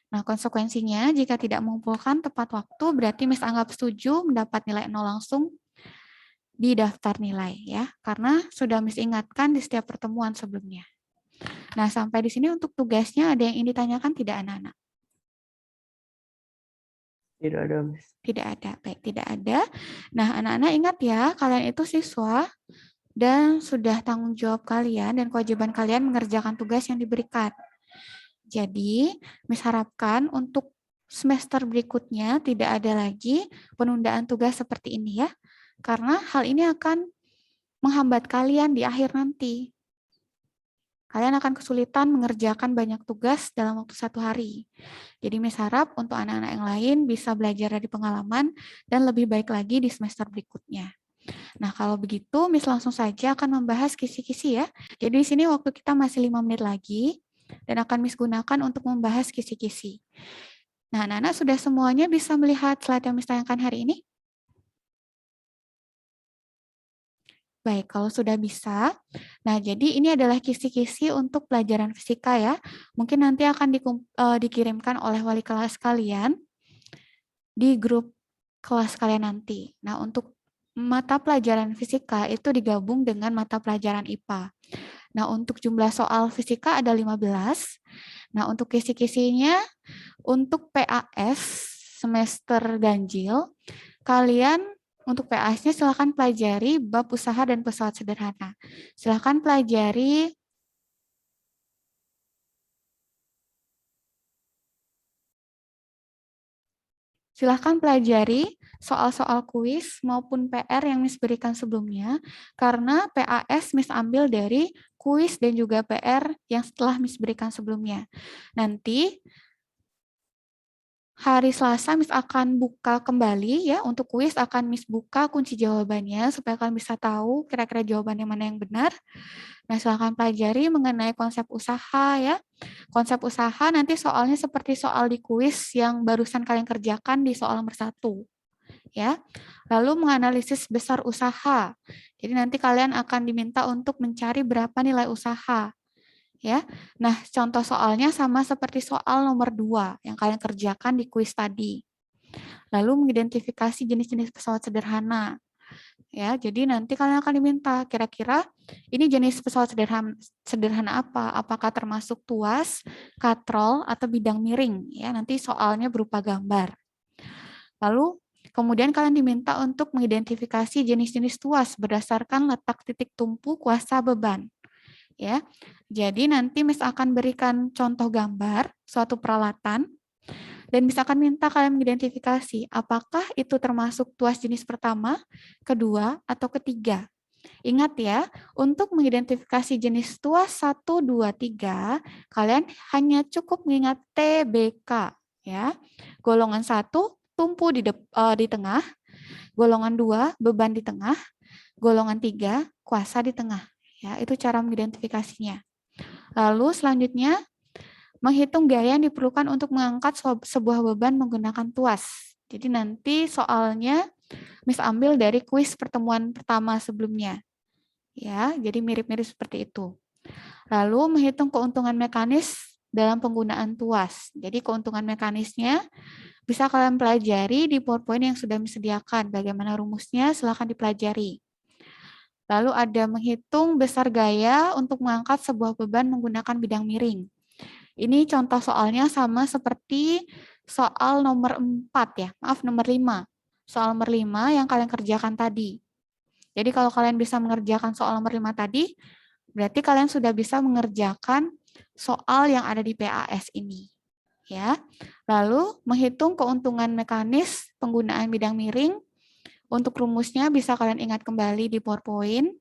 Nah, konsekuensinya jika tidak mengumpulkan tepat waktu, berarti Miss anggap setuju mendapat nilai 0 langsung di daftar nilai ya, karena sudah Miss ingatkan di setiap pertemuan sebelumnya. Nah, sampai di sini untuk tugasnya ada yang ingin ditanyakan tidak anak-anak? Tidak ada, Miss. Tidak ada, baik, tidak ada. Nah, anak-anak ingat ya, kalian itu siswa dan sudah tanggung jawab kalian dan kewajiban kalian mengerjakan tugas yang diberikan. Jadi, Miss harapkan untuk semester berikutnya tidak ada lagi penundaan tugas seperti ini ya, karena hal ini akan menghambat kalian di akhir nanti. Kalian akan kesulitan mengerjakan banyak tugas dalam waktu 1 hari. Jadi Miss harap untuk anak-anak yang lain bisa belajar dari pengalaman dan lebih baik lagi di semester berikutnya. Nah, kalau begitu Miss langsung saja akan membahas kisi-kisi ya. Jadi di sini waktu kita masih 5 menit lagi dan akan Miss gunakan untuk membahas kisi-kisi. Nah, anak-anak sudah semuanya bisa melihat slide yang Miss tayangkan hari ini? Baik, kalau sudah bisa. Nah, jadi ini adalah kisi-kisi untuk pelajaran fisika ya. Mungkin nanti akan dikirimkan oleh wali kelas kalian di grup kelas kalian nanti. Nah, untuk mata pelajaran fisika itu digabung dengan mata pelajaran IPA. Nah, untuk jumlah soal fisika ada 15. Nah, untuk kisi-kisinya, untuk PAS semester ganjil, kalian untuk PAS-nya silakan pelajari bab usaha dan pesawat sederhana. Silakan pelajari soal-soal kuis maupun PR yang Miss berikan sebelumnya, karena PAS Miss ambil dari kuis dan juga PR yang setelah Miss berikan sebelumnya. Nanti hari Selasa Miss akan buka kembali ya, untuk kuis akan Miss buka kunci jawabannya supaya kalian bisa tahu kira-kira jawabannya mana yang benar. Nah, silakan pelajari mengenai konsep usaha ya. Konsep usaha nanti soalnya seperti soal di kuis yang barusan kalian kerjakan di soal nomor 1 ya. Lalu menganalisis besar usaha. Jadi nanti kalian akan diminta untuk mencari berapa nilai usaha. Ya. Nah, contoh soalnya sama seperti soal nomor 2 yang kalian kerjakan di kuis tadi. Lalu mengidentifikasi jenis-jenis pesawat sederhana. Ya, jadi nanti kalian akan diminta kira-kira ini jenis pesawat sederhana apa? Apakah termasuk tuas, katrol, atau bidang miring? Ya, nanti soalnya berupa gambar. Lalu kemudian kalian diminta untuk mengidentifikasi jenis-jenis tuas berdasarkan letak titik tumpu kuasa beban. Ya, jadi nanti Miss akan berikan contoh gambar suatu peralatan dan Miss akan minta kalian mengidentifikasi apakah itu termasuk tuas jenis pertama, kedua, atau ketiga. Ingat ya, untuk mengidentifikasi jenis tuas 1, 2, 3, kalian hanya cukup mengingat TBK. Ya. Golongan 1, tumpu di tengah. Golongan 2, beban di tengah. Golongan 3, kuasa di tengah. Ya, itu cara mengidentifikasinya. Lalu selanjutnya, menghitung gaya yang diperlukan untuk mengangkat sebuah beban menggunakan tuas. Jadi nanti soalnya Miss ambil dari kuis pertemuan pertama sebelumnya. Ya, jadi mirip-mirip seperti itu. Lalu menghitung keuntungan mekanis dalam penggunaan tuas. Jadi keuntungan mekanisnya bisa kalian pelajari di PowerPoint yang sudah disediakan. Bagaimana rumusnya silakan dipelajari. Lalu ada menghitung besar gaya untuk mengangkat sebuah beban menggunakan bidang miring. Ini contoh soalnya sama seperti soal nomor 4 ya, maaf nomor 5. Soal nomor 5 yang kalian kerjakan tadi. Jadi kalau kalian bisa mengerjakan soal nomor 5 tadi, berarti kalian sudah bisa mengerjakan soal yang ada di PAS ini. Ya. Lalu menghitung keuntungan mekanis penggunaan bidang miring. Untuk rumusnya bisa kalian ingat kembali di PowerPoint.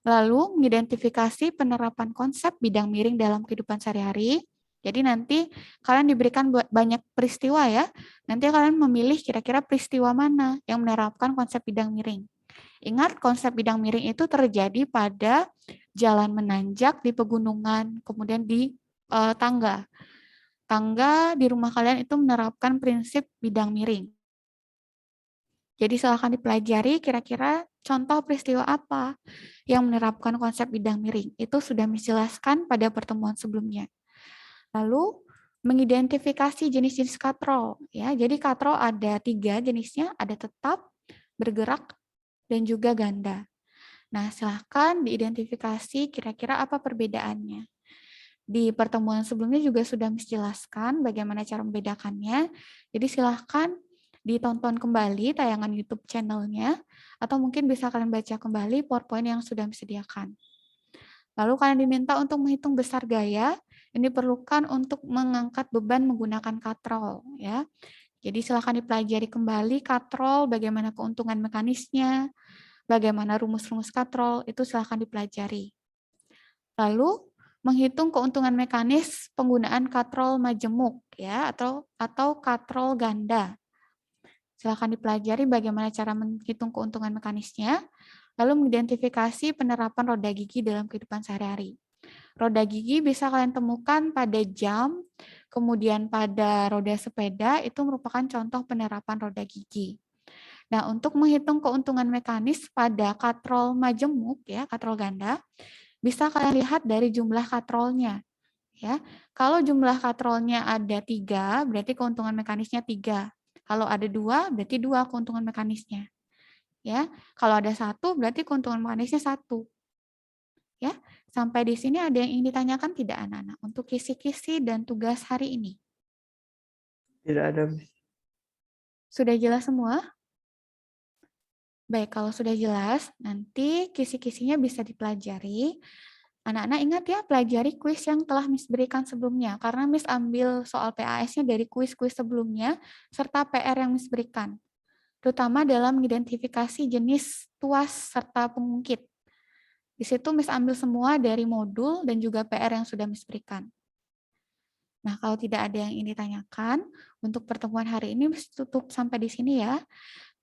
Lalu mengidentifikasi penerapan konsep bidang miring dalam kehidupan sehari-hari. Jadi nanti kalian diberikan banyak peristiwa ya. Nanti kalian memilih kira-kira peristiwa mana yang menerapkan konsep bidang miring. Ingat konsep bidang miring itu terjadi pada jalan menanjak di pegunungan, kemudian di tangga. Tangga di rumah kalian itu menerapkan prinsip bidang miring. Jadi silakan dipelajari kira-kira contoh peristiwa apa yang menerapkan konsep bidang miring. Itu sudah dijelaskan pada pertemuan sebelumnya. Lalu mengidentifikasi jenis-jenis katrol. Ya, jadi katrol ada 3 jenisnya, ada tetap, bergerak, dan juga ganda. Nah, silakan diidentifikasi kira-kira apa perbedaannya. Di pertemuan sebelumnya juga sudah menjelaskan bagaimana cara membedakannya. Jadi silakan ditonton kembali tayangan YouTube channelnya, atau mungkin bisa kalian baca kembali PowerPoint yang sudah disediakan. Lalu kalian diminta untuk menghitung besar gaya yang diperlukan untuk mengangkat beban menggunakan katrol. Ya. Jadi silakan dipelajari kembali katrol, bagaimana keuntungan mekanisnya, bagaimana rumus-rumus katrol, itu silakan dipelajari. Lalu menghitung keuntungan mekanis penggunaan katrol majemuk ya atau katrol ganda. Silakan dipelajari bagaimana cara menghitung keuntungan mekanisnya, lalu mengidentifikasi penerapan roda gigi dalam kehidupan sehari-hari. Roda gigi bisa kalian temukan pada jam, kemudian pada roda sepeda, itu merupakan contoh penerapan roda gigi. Nah, untuk menghitung keuntungan mekanis pada katrol majemuk, ya, katrol ganda, bisa kalian lihat dari jumlah katrolnya. Ya, kalau jumlah katrolnya ada 3, berarti keuntungan mekanisnya 3. Kalau ada 2, berarti 2 keuntungan mekanisnya. Ya, kalau ada 1, berarti keuntungan mekanisnya 1. Ya, sampai di sini ada yang ingin ditanyakan tidak anak-anak untuk kisi-kisi dan tugas hari ini? Tidak ada, Miss. Sudah jelas semua? Baik, kalau sudah jelas, nanti kisi-kisinya bisa dipelajari. Anak-anak ingat ya, pelajari kuis yang telah Miss berikan sebelumnya, karena Miss ambil soal PAS-nya dari kuis-kuis sebelumnya, serta PR yang Miss berikan, terutama dalam mengidentifikasi jenis tuas serta pengungkit. Di situ Miss ambil semua dari modul dan juga PR yang sudah Miss berikan. Nah, kalau tidak ada yang ingin ditanyakan, untuk pertemuan hari ini Miss tutup sampai di sini ya.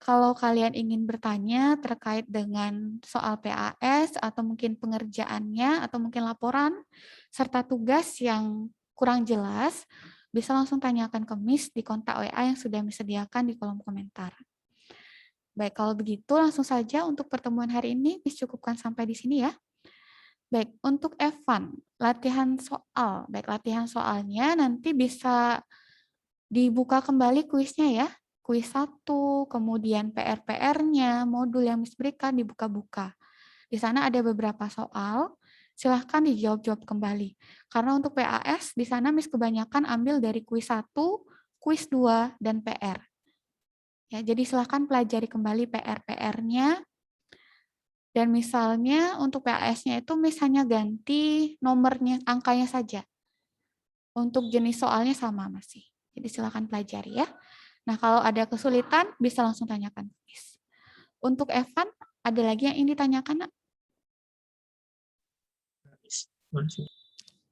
Kalau kalian ingin bertanya terkait dengan soal PAS atau mungkin pengerjaannya atau mungkin laporan serta tugas yang kurang jelas, bisa langsung tanyakan ke Miss di kontak WA yang sudah disediakan di kolom komentar. Baik, kalau begitu langsung saja untuk pertemuan hari ini Miss cukupkan sampai di sini ya. Baik, untuk Evan, latihan soal. Baik, latihan soalnya nanti bisa dibuka kembali kuisnya ya. Kuis 1, kemudian PR-PR-nya, modul yang Miss berikan dibuka-buka. Di sana ada beberapa soal, silahkan dijawab-jawab kembali. Karena untuk PAS, di sana Miss kebanyakan ambil dari kuis 1, kuis 2, dan PR. Ya, jadi silahkan pelajari kembali PR-PR-nya. Dan misalnya untuk PAS-nya itu Miss hanya ganti nomornya, angkanya saja. Untuk jenis soalnya sama masih. Jadi silahkan pelajari ya. Nah, kalau ada kesulitan, bisa langsung tanyakan. Untuk Evan, ada lagi yang ingin ditanyakan, Nak?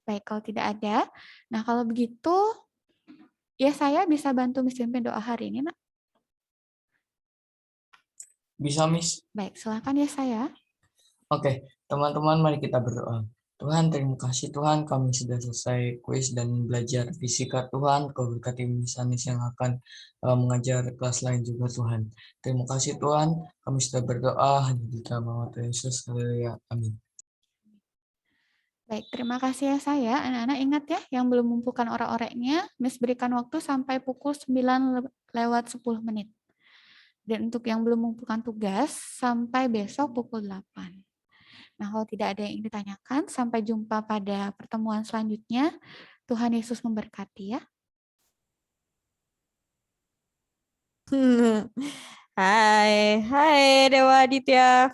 Baik, kalau tidak ada. Nah, kalau begitu, ya saya bisa bantu Miss pimpin doa hari ini, Nak. Bisa, Miss. Baik, silakan ya saya. Oke, teman-teman mari kita berdoa. Tuhan, terima kasih Tuhan, kami sudah selesai kuis dan belajar fisika Tuhan. Kau berkati Miss Anis yang akan mengajar kelas lain juga Tuhan. Terima kasih Tuhan, kami sudah berdoa hanya di dalam nama Tuhan Yesus. Haleluya. Amin. Baik, terima kasih ya saya. Anak-anak ingat ya, yang belum mengumpulkan orek-oreknya, Miss berikan waktu sampai pukul 9 lewat 10 menit. Dan untuk yang belum mengumpulkan tugas, sampai besok pukul 8. Nah, kalau tidak ada yang ingin ditanyakan, sampai jumpa pada pertemuan selanjutnya. Tuhan Yesus memberkati ya. Hi Dewa Aditya.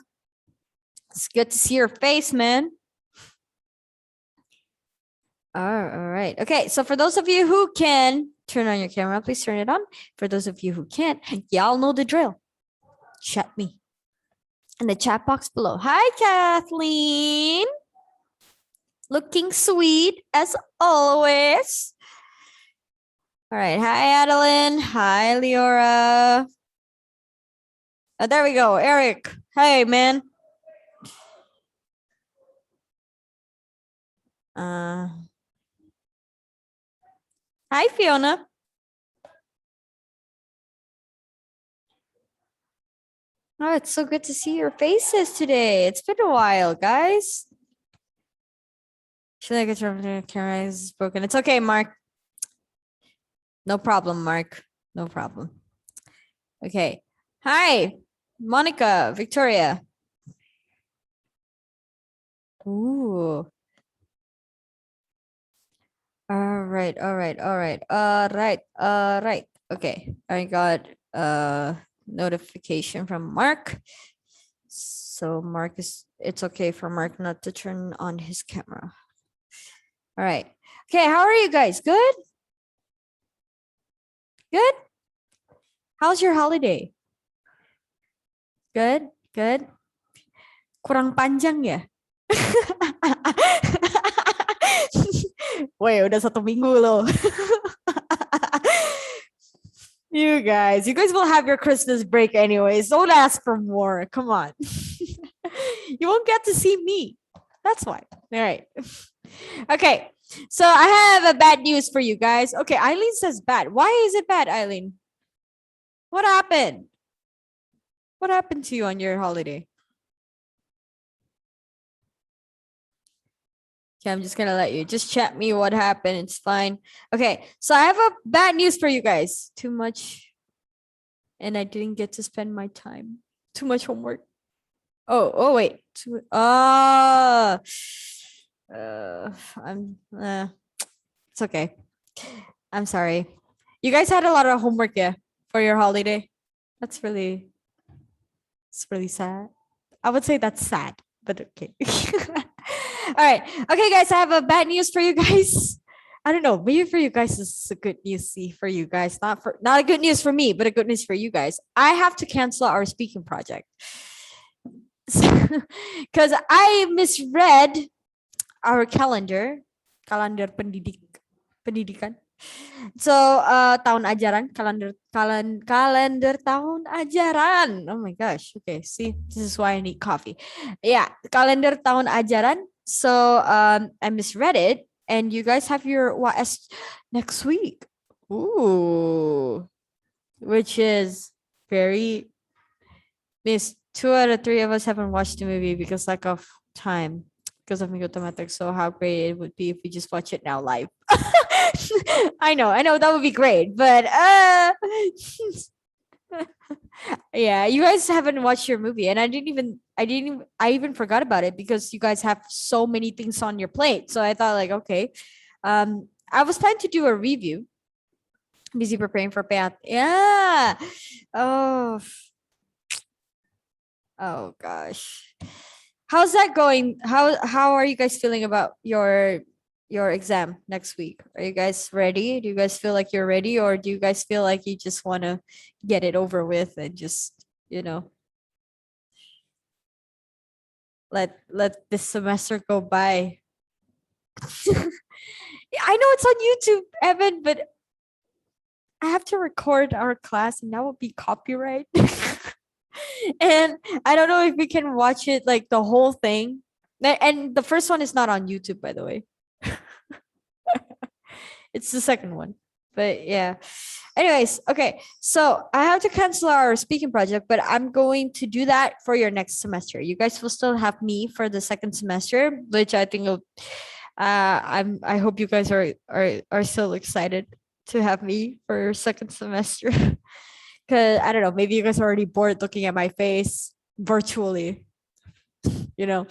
It's good to see your face, man. All right. Okay, so for those of you who can turn on your camera, please turn it on. For those of you who can't, y'all know the drill. Chat me in the chat box below. Hi, Kathleen. Looking sweet as always. All right. Hi, Adeline. Hi, Leora. Oh, there we go. Eric. Hey, man. Hi, Fiona. Oh, it's so good to see your faces today. It's been a while, guys. Should I get your camera is broken? It's okay, Mark. No problem, Mark. No problem. Okay. Hi, Monica, Victoria. Ooh. All right. Okay. I got notification from Mark. So Mark it's okay for Mark not to turn on his camera. All right. Okay, how are you guys? Good? Good? How's your holiday? Good? Kurang panjang ya? Wait, udah 1 minggu loh. You guys will have your Christmas break anyways. Don't ask for more. Come on. You won't get to see me. That's why. All right. Okay. So I have a bad news for you guys. Okay, Eileen says bad. Why is it bad, Eileen? What happened? What happened to you on your holiday? Okay, I'm just gonna let you just chat me what happened. It's fine. Okay, so I have a bad news for you guys. Too much, and I didn't get to spend my time. Too much homework. Oh wait. It's okay. I'm sorry. You guys had a lot of homework, yeah, for your holiday. It's really sad. I would say that's sad, but okay. All right. Okay, guys, I have a bad news for you guys. I don't know. Maybe for you guys, this is a good news for you guys. Not a good news for me, but a good news for you guys. I have to cancel our speaking project. Because I misread our calendar pendidikan. So tahun ajaran, kalender tahun ajaran. Oh my gosh. Okay, see, this is why I need coffee. Yeah, kalender tahun ajaran. So I misread it, and you guys have your WAS next week. Ooh, which is very missed. 2 out of 3 of us haven't watched the movie because lack of time, because of Minggu Tematik. So how great it would be if we just watch it now live. I know that would be great, but yeah, you guys haven't watched your movie, and I even forgot about it because you guys have so many things on your plate. So I thought like, okay, I was planning to do a review. Busy preparing for PAT. Yeah. Oh gosh. How's that going? How are you guys feeling about your exam next week? Are you guys ready? Do you guys feel like you're ready, or do you guys feel like you just want to get it over with and just, let this semester go by? I know it's on YouTube, Evan, but I have to record our class, and that would be copyright. And I don't know if we can watch it like the whole thing And the first one is not on YouTube, by the way. It's the second one. But yeah. Anyways, okay. So I have to cancel our speaking project, but I'm going to do that for your next semester. You guys will still have me for the second semester, which I think will, I hope you guys are still excited to have me for your second semester. Cause I don't know, maybe you guys are already bored looking at my face virtually. You know.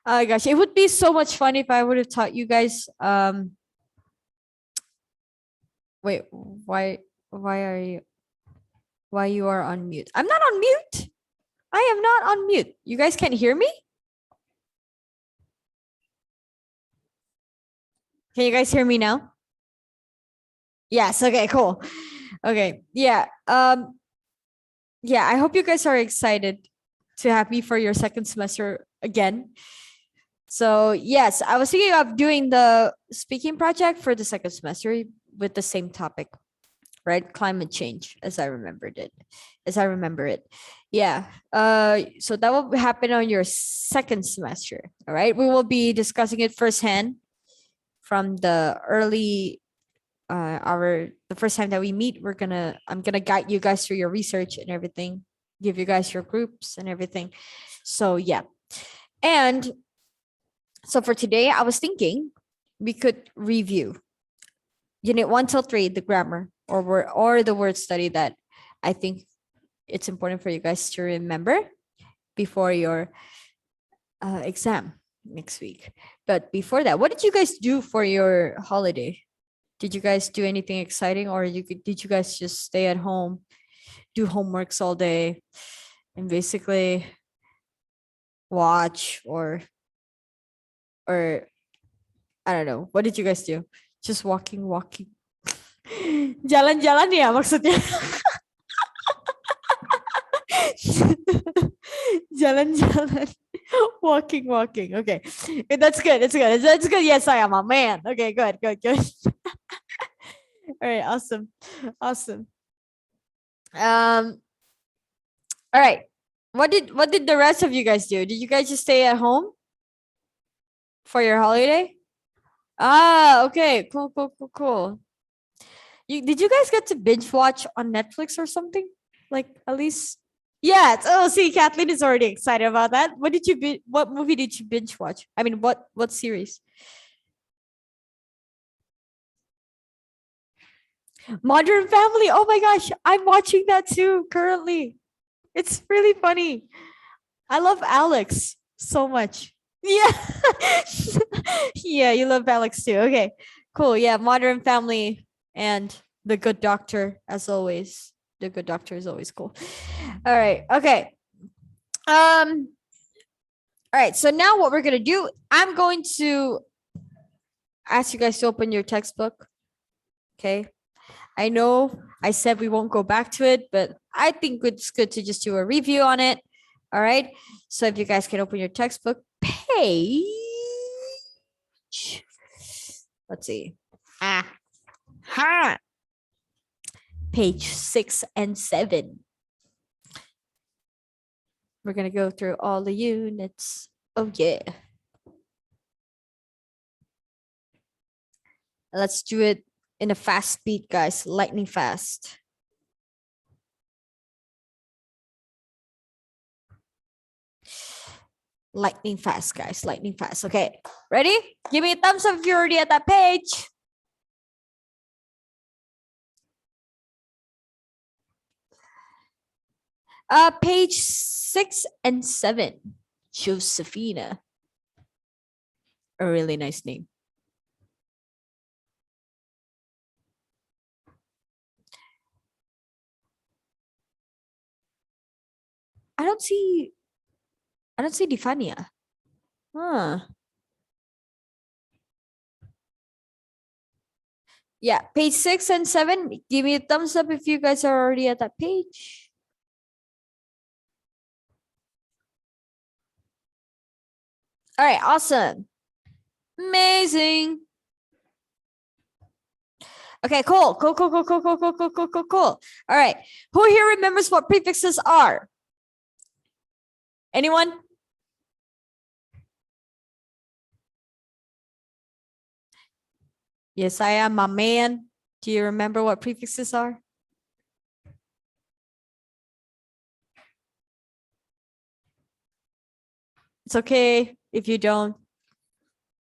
Gosh, it would be so much fun if I would have taught you guys wait, why you are on mute? I'm not on mute. I am not on mute. You guys can't hear me? Can you guys hear me now? Yes, okay, cool. Okay. Yeah. Yeah, I hope you guys are excited to have me for your second semester again. So yes, I was thinking of doing the speaking project for the second semester with the same topic, right? Climate change, as I remember it. Yeah. So that will happen on your second semester. All right. We will be discussing it firsthand from the early the first time that we meet. I'm gonna guide you guys through your research and everything, give you guys your groups and everything. So yeah. And so for today, I was thinking we could review Unit 1 till 3, the grammar or the word study that I think it's important for you guys to remember before your exam next week. But before that, what did you guys do for your holiday? Did you guys do anything exciting, or did you guys just stay at home, do homeworks all day, and basically watch or I don't know. What did you guys do? Just walking. Jalan-jalan ya maksudnya. Jalan-jalan. Walking. Okay. That's good. That's good. Yes, I am a man. Okay, good. All right, awesome. All right. What did the rest of you guys do? Did you guys just stay at home for your holiday? Ah, okay. Cool. Did you guys get to binge watch on Netflix or something? Like at least, yeah. Oh, see, Kathleen is already excited about that. What movie did you binge watch? I mean, what series? Modern Family. Oh my gosh, I'm watching that too currently. It's really funny. I love Alex so much. Yeah. Yeah, you love Alex too. Okay, cool. Yeah, Modern Family and The Good Doctor, as always. The Good Doctor is always cool. All right. Okay. All right. So now what we're gonna do, I'm going to ask you guys to open your textbook. Okay. I know I said we won't go back to it, but I think it's good to just do a review on it. All right. So if you guys can open your textbook page, let's see. Page 6 and 7. We're going to go through all the units. Oh, yeah. Let's do it in a fast speed, guys. Lightning fast. Lightning fast, guys. Lightning fast. Okay. Ready? Give me a thumbs up if you're already at that page. Page 6 and 7. Josephina. A really nice name. I don't see Defania. Huh. Yeah, page 6 and 7. Give me a thumbs up if you guys are already at that page. All right, awesome. Amazing. Okay, cool. All right. Who here remembers what prefixes are? Anyone? Yesaya, my man, do you remember what prefixes are? It's okay if you don't.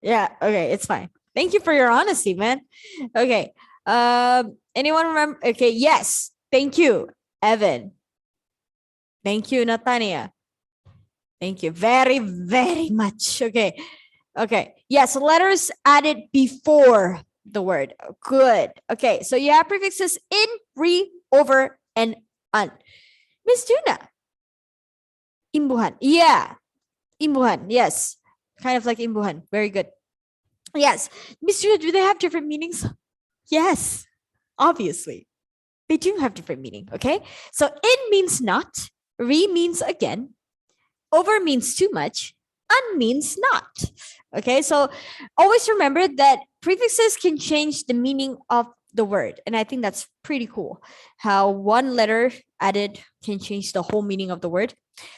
Yeah, okay, it's fine. Thank you for your honesty, man. Okay. Anyone remember? Okay, yes. Thank you, Evan. Thank you, Natania. Thank you very, very much. Okay. Okay. Yes, letters added before the word. Good. Okay, so you have prefixes in, re, over, and un. Miss Juna. Imbuhan. Yeah. Imbuhan. Yes. Kind of like imbuhan. Very good. Yes. Miss Juna, do they have different meanings? Yes. Obviously. They do have different meaning. Okay. So in means not. Re means again. Over means too much. Un means not. Okay. So always remember that prefixes can change the meaning of the word. And I think that's pretty cool how one letter added can change the whole meaning of the word.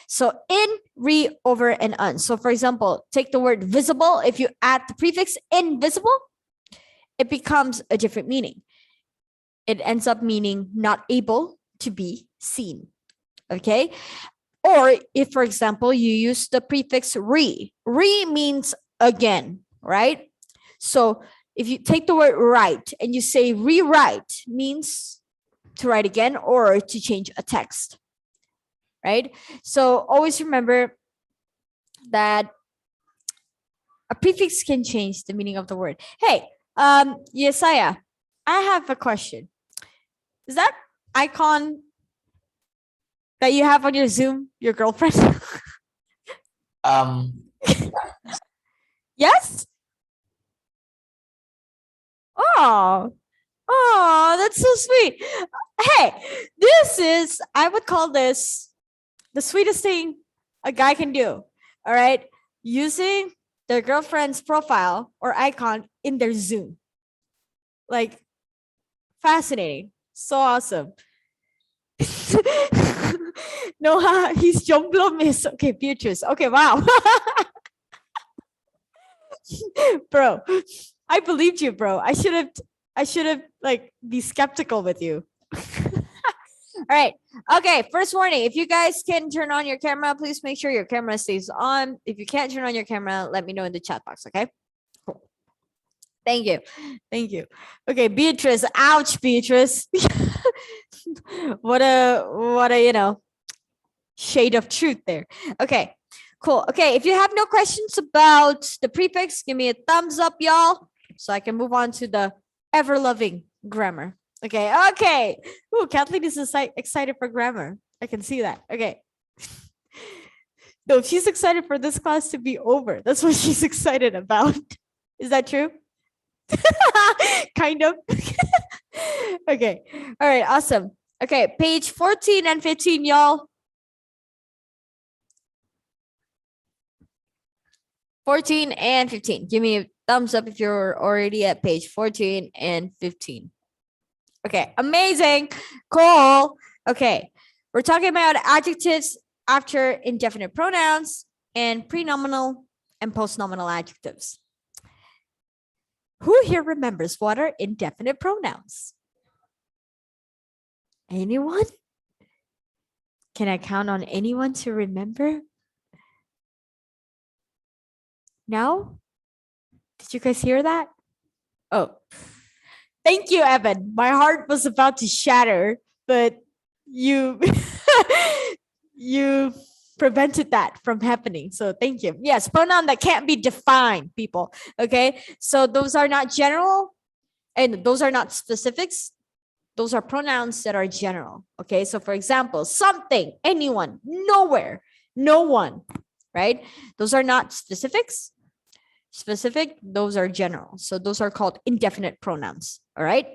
So in, re, over, and un. So for example, take the word visible. If you add the prefix invisible, it becomes a different meaning. It ends up meaning not able to be seen. Okay. Or if, for example, you use the prefix re means again, right? So if you take the word write and you say rewrite, means to write again or to change a text, right? So always remember that a prefix can change the meaning of the word. Hey, Yesaya, I have a question. Is that icon that you have on your Zoom your girlfriend? Yes? Oh, that's so sweet. Hey, this is, I would call this the sweetest thing a guy can do. All right. Using their girlfriend's profile or icon in their Zoom. Like, fascinating. So awesome. No, he's jomblo, miss. Okay, Beatrice. Okay, wow. Bro, I believed you, bro. I should have like be skeptical with you. All right. Okay, first warning. If you guys can turn on your camera, please make sure your camera stays on. If you can't turn on your camera, let me know in the chat box, okay? Cool. Thank you. Thank you. Okay, Beatrice. Ouch, Beatrice. What a, shade of truth there. Okay, cool. Okay, if you have no questions about the prefix, give me a thumbs up, y'all, so I can move on to the ever-loving grammar. Okay. Ooh, Kathleen is excited for grammar. I can see that. Okay. No, she's excited for this class to be over. That's what she's excited about. Is that true? Kind of. Okay. All right. Awesome. Okay. Page 14 and 15, y'all. 14 and 15. Give me a thumbs up if you're already at page 14 and 15. Okay. Amazing. Cool. Okay. We're talking about adjectives after indefinite pronouns and prenominal and postnominal adjectives. Who here remembers what are indefinite pronouns? Anyone? Can I count on anyone to remember? No? Did you guys hear that? Oh, thank you, Evan. My heart was about to shatter, but you you prevented that from happening. So thank you. Yes, pronoun that can't be defined, people. Okay, so those are not general and those are not specifics. Those are pronouns that are general. Okay, so for example, something, anyone, nowhere, no one, right? Those are not specifics. Specific, those are general. So those are called indefinite pronouns. All right.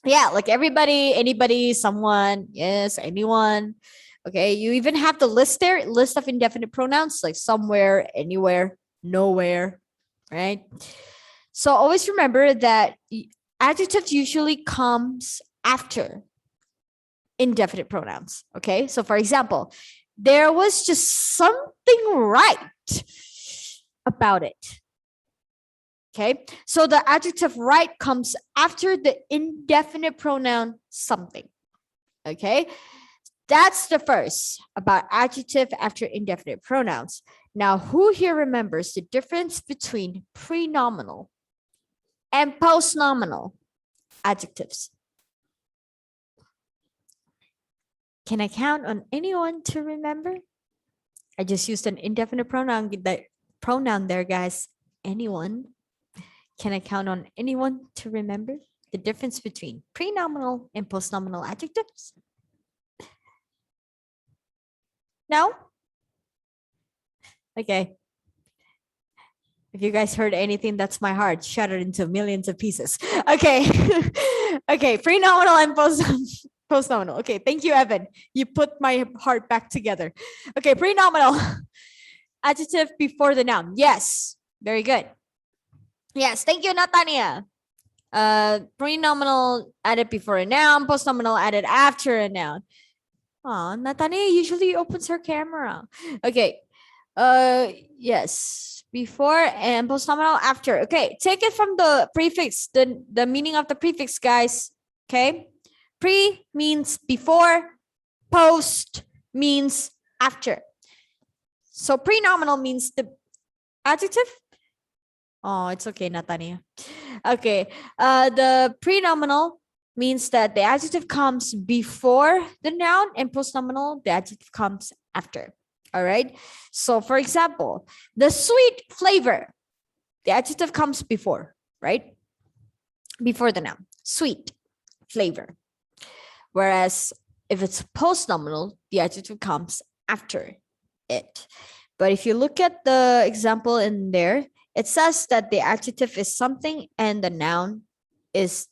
Yeah, like everybody, anybody, someone, yes, anyone. Okay, you even have the list there, list of indefinite pronouns like somewhere, anywhere, nowhere, right? So always remember that adjectives usually comes after indefinite pronouns. Okay, so for example, there was just something right about it. Okay, so the adjective right comes after the indefinite pronoun something. Okay, that's the first about adjective after indefinite pronouns. Now, who here remembers the difference between pre-nominal and post-nominal adjectives? Can I count on anyone to remember? I just used an indefinite pronoun, there, guys. Anyone? Can I count on anyone to remember the difference between pre-nominal and post-nominal adjectives? No? Okay. If you guys heard anything, that's my heart shattered into millions of pieces. Okay. Okay, pre-nominal and post-nominal. Okay, thank you, Evan. You put my heart back together. Okay, pre-nominal. Adjective before the noun. Yes, very good. Yes, thank you, Natania. Pre-nominal added before a noun, post-nominal added after a noun. Oh, Natania usually opens her camera. Okay. Yes, before and post-nominal after. Okay, take it from the prefix, the meaning of the prefix, guys. Okay, pre means before, post means after. So pre-nominal means the adjective. Oh, it's okay, Natania. Okay, the pre-nominal means that the adjective comes before the noun, and post-nominal, the adjective comes after. All right. So for example, the sweet flavor, the adjective comes before, right? Before the noun, sweet flavor. Whereas if it's post-nominal, the adjective comes after it. But if you look at the example in there, it says that the adjective is something and the noun is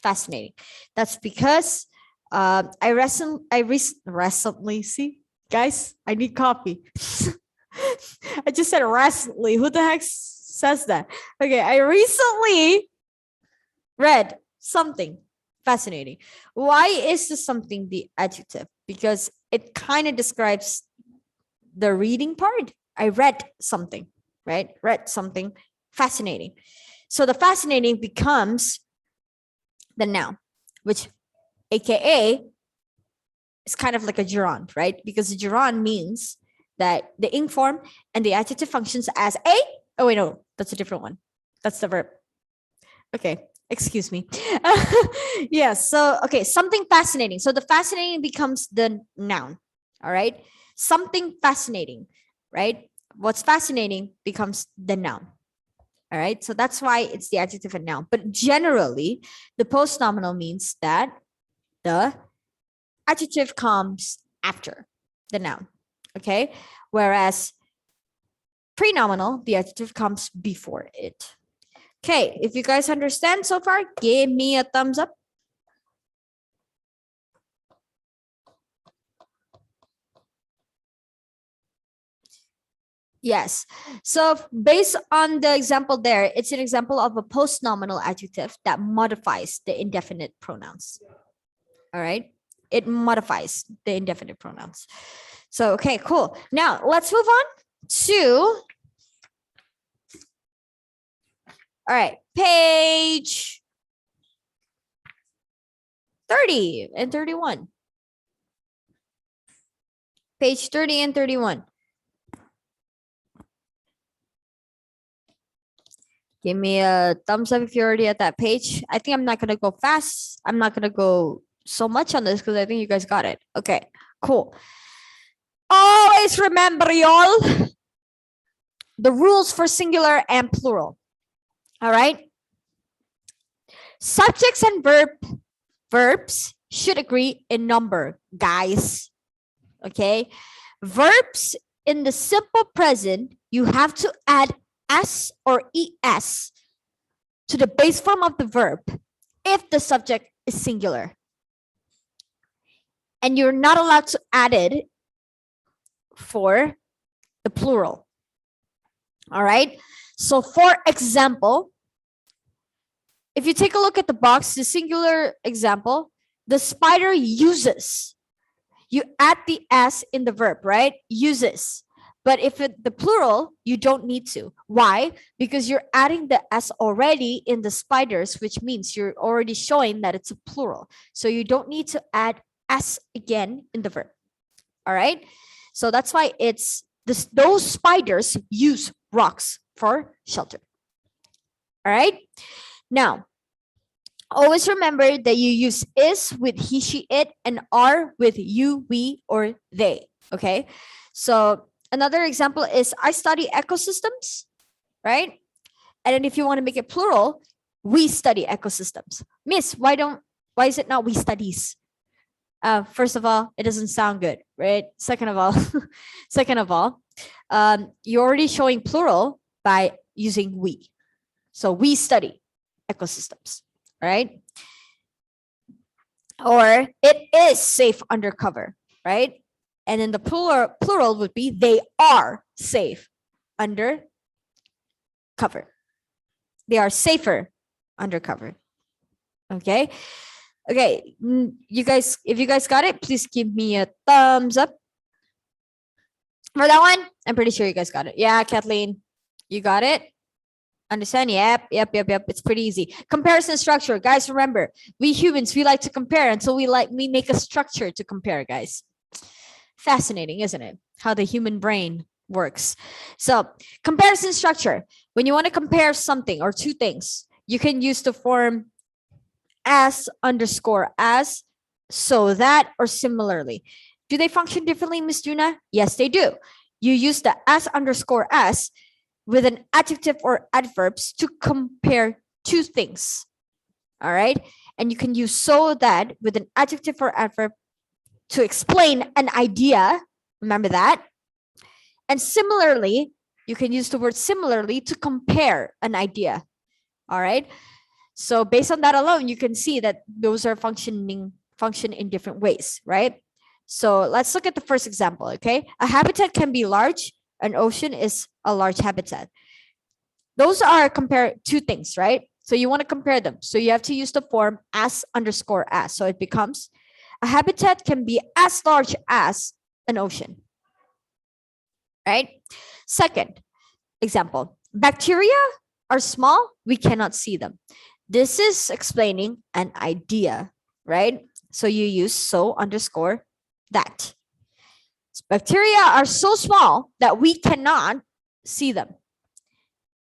fascinating. That's because I recently see, guys, I need coffee. I just said recently. Who the heck says that? Okay, I recently read something fascinating. Why is this something the adjective? Because it kind of describes the reading part. I read something, right? Read something fascinating. So the fascinating becomes the noun, which AKA is kind of like a gerund, right? Because the gerund means that the ing form and the adjective functions as a, oh wait, no, that's a different one. That's the verb. Okay, excuse me. Yes, so, okay, something fascinating. So the fascinating becomes the noun, all right? Something fascinating, right? What's fascinating becomes the noun. All right, so that's why it's the adjective and noun. But generally, the post-nominal means that the adjective comes after the noun, okay? Whereas pre-nominal, the adjective comes before it. Okay, if you guys understand so far, give me a thumbs up. Yes. So based on the example there, it's an example of a post-nominal adjective that modifies the indefinite pronouns. All right. It modifies the indefinite pronouns. So, okay, cool. Now let's move on to, all right, page 30 and 31. Page 30 and 31. Give me a thumbs up if you're already at that page. I think I'm not going to go fast. I'm not going to go so much on this because I think you guys got it. Okay, cool. Always remember, y'all, the rules for singular and plural. All right. Subjects and verbs should agree in number, guys. Okay. Verbs in the simple present, you have to add S or ES to the base form of the verb if the subject is singular. And you're not allowed to add it for the plural. All right. So for example, if you take a look at the box, the singular example, the spider uses. You add the S in the verb, right? Uses. But if the plural, you don't need to. Why? Because you're adding the s already in the spiders, which means you're already showing that it's a plural. So you don't need to add s again in the verb. All right. So that's why it's this. Those spiders use rocks for shelter. All right. Now, always remember that you use is with he, she, it, and are with you, we, or they. Okay. So another example is I study ecosystems, right? And then if you want to make it plural, we study ecosystems. Miss, why is it not we studies? First of all, it doesn't sound good, right? Second of all, you're already showing plural by using we. So we study ecosystems, right? Or it is safe under cover, right? And then the plural would be they are safe under cover. They are safer under cover. Okay. Okay, you guys, if you guys got it, please give me a thumbs up. For that one, I'm pretty sure you guys got it. Yeah, Kathleen, you got it? Understand? Yep. It's pretty easy. Comparison structure. Guys, remember, we humans, we like to compare until we make a structure to compare, guys. Fascinating, isn't it? How the human brain works. So, comparison structure. When you want to compare something or two things, you can use the form as underscore as, so that, or similarly. Do they function differently, Miss Juna? Yes, they do. You use the as underscore as with an adjective or adverbs to compare two things. All right. And you can use so that with an adjective or adverb to explain an idea. Remember that. And similarly, you can use the word similarly to compare an idea. All right. So based on that alone, you can see that those are function in different ways, right? So let's look at the first example, okay? A habitat can be large. An ocean is a large habitat. Those are compare two things, right? So you want to compare them. So you have to use the form as underscore as. So it becomes a habitat can be as large as an ocean, right? Second example, bacteria are small. We cannot see them. This is explaining an idea, right? So you use so underscore that. Bacteria are so small that we cannot see them.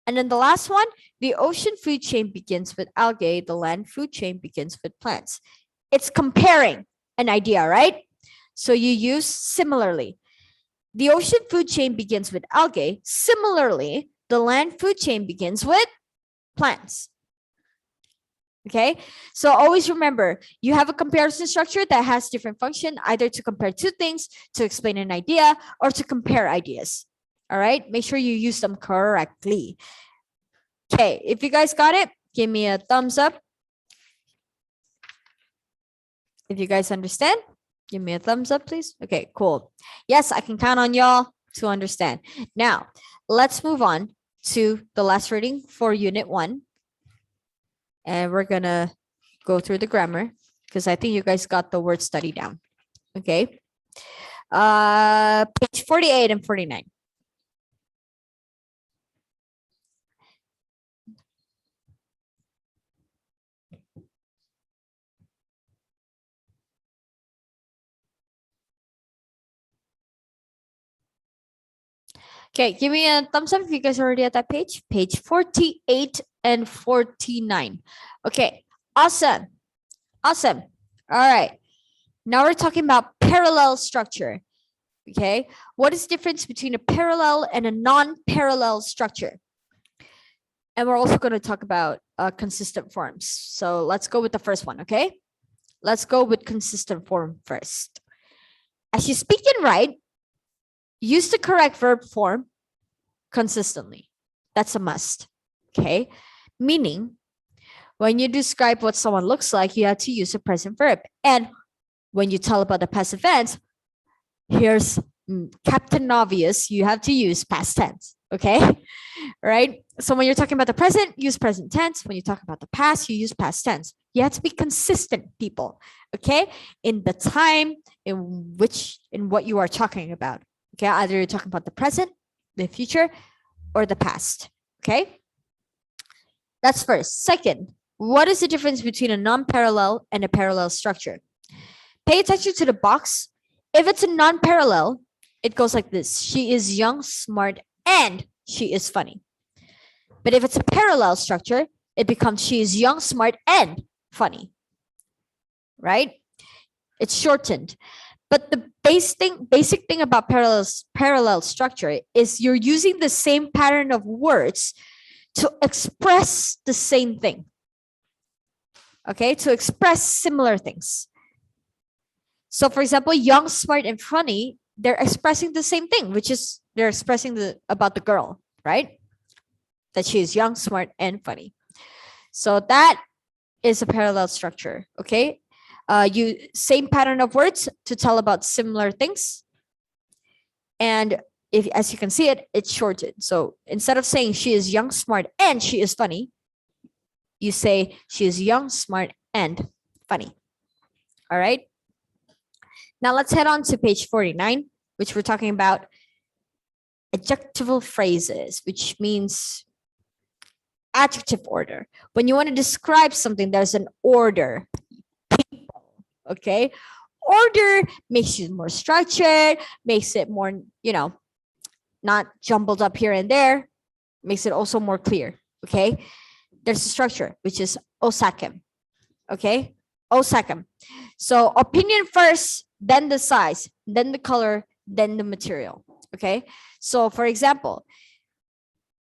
And then the last one, the ocean food chain begins with algae. The land food chain begins with plants. It's comparing an idea, right? So you use similarly. The ocean food chain begins with algae. Similarly, the land food chain begins with plants. Okay, so always remember, you have a comparison structure that has different function, either to compare two things, to explain an idea, or to compare ideas. All right, make sure you use them correctly. Okay, if you guys got it, give me a thumbs up. If you guys understand, give me a thumbs up, please. Okay, cool. Yes, I can count on y'all to understand. Now, let's move on to the last reading for Unit 1. And we're going to go through the grammar because I think you guys got the word study down. Okay. Page 48 and 49. Okay, give me a thumbs up if you guys are already at that page. Page 48 and 49. Okay, awesome. Awesome. All right. Now we're talking about parallel structure. Okay, what is the difference between a parallel and a non-parallel structure? And we're also going to talk about consistent forms. So let's go with the first one, okay? Let's go with consistent form first. As you speak and write, use the correct verb form consistently. That's a must, okay? Meaning, when you describe what someone looks like, you have to use a present verb. And when you tell about the past events, here's Captain Obvious, you have to use past tense, okay? Right? So when you're talking about the present, use present tense. When you talk about the past, you use past tense. You have to be consistent, people, okay? In the time in what you are talking about, Okay, either you're talking about the present, the future, or the past. Okay, that's first. Second, what is the difference between a non-parallel and a parallel structure? Pay attention to the box. If it's a non-parallel, it goes like this. She is young, smart, and she is funny. But if it's a parallel structure, it becomes she is young, smart, and funny. Right? It's shortened. But the basic thing about parallel structure is you're using the same pattern of words to express the same thing. Okay, to express similar things. So for example, young, smart, and funny, they're expressing the same thing, which is they're expressing about the girl, right? That she is young, smart, and funny. So that is a parallel structure, okay? You same pattern of words to tell about similar things. And if, as you can see it, it's shortened. So instead of saying she is young, smart, and she is funny, you say she is young, smart, and funny. All right. Now let's head on to page 49, which we're talking about adjectival phrases, which means adjective order. When you want to describe something, there's an order. People, okay? Order makes you more structured, makes it more, not jumbled up here and there, makes it also more clear, okay? There's a structure, which is osakem, okay? Osakem. So opinion first, then the size, then the color, then the material, okay? So for example,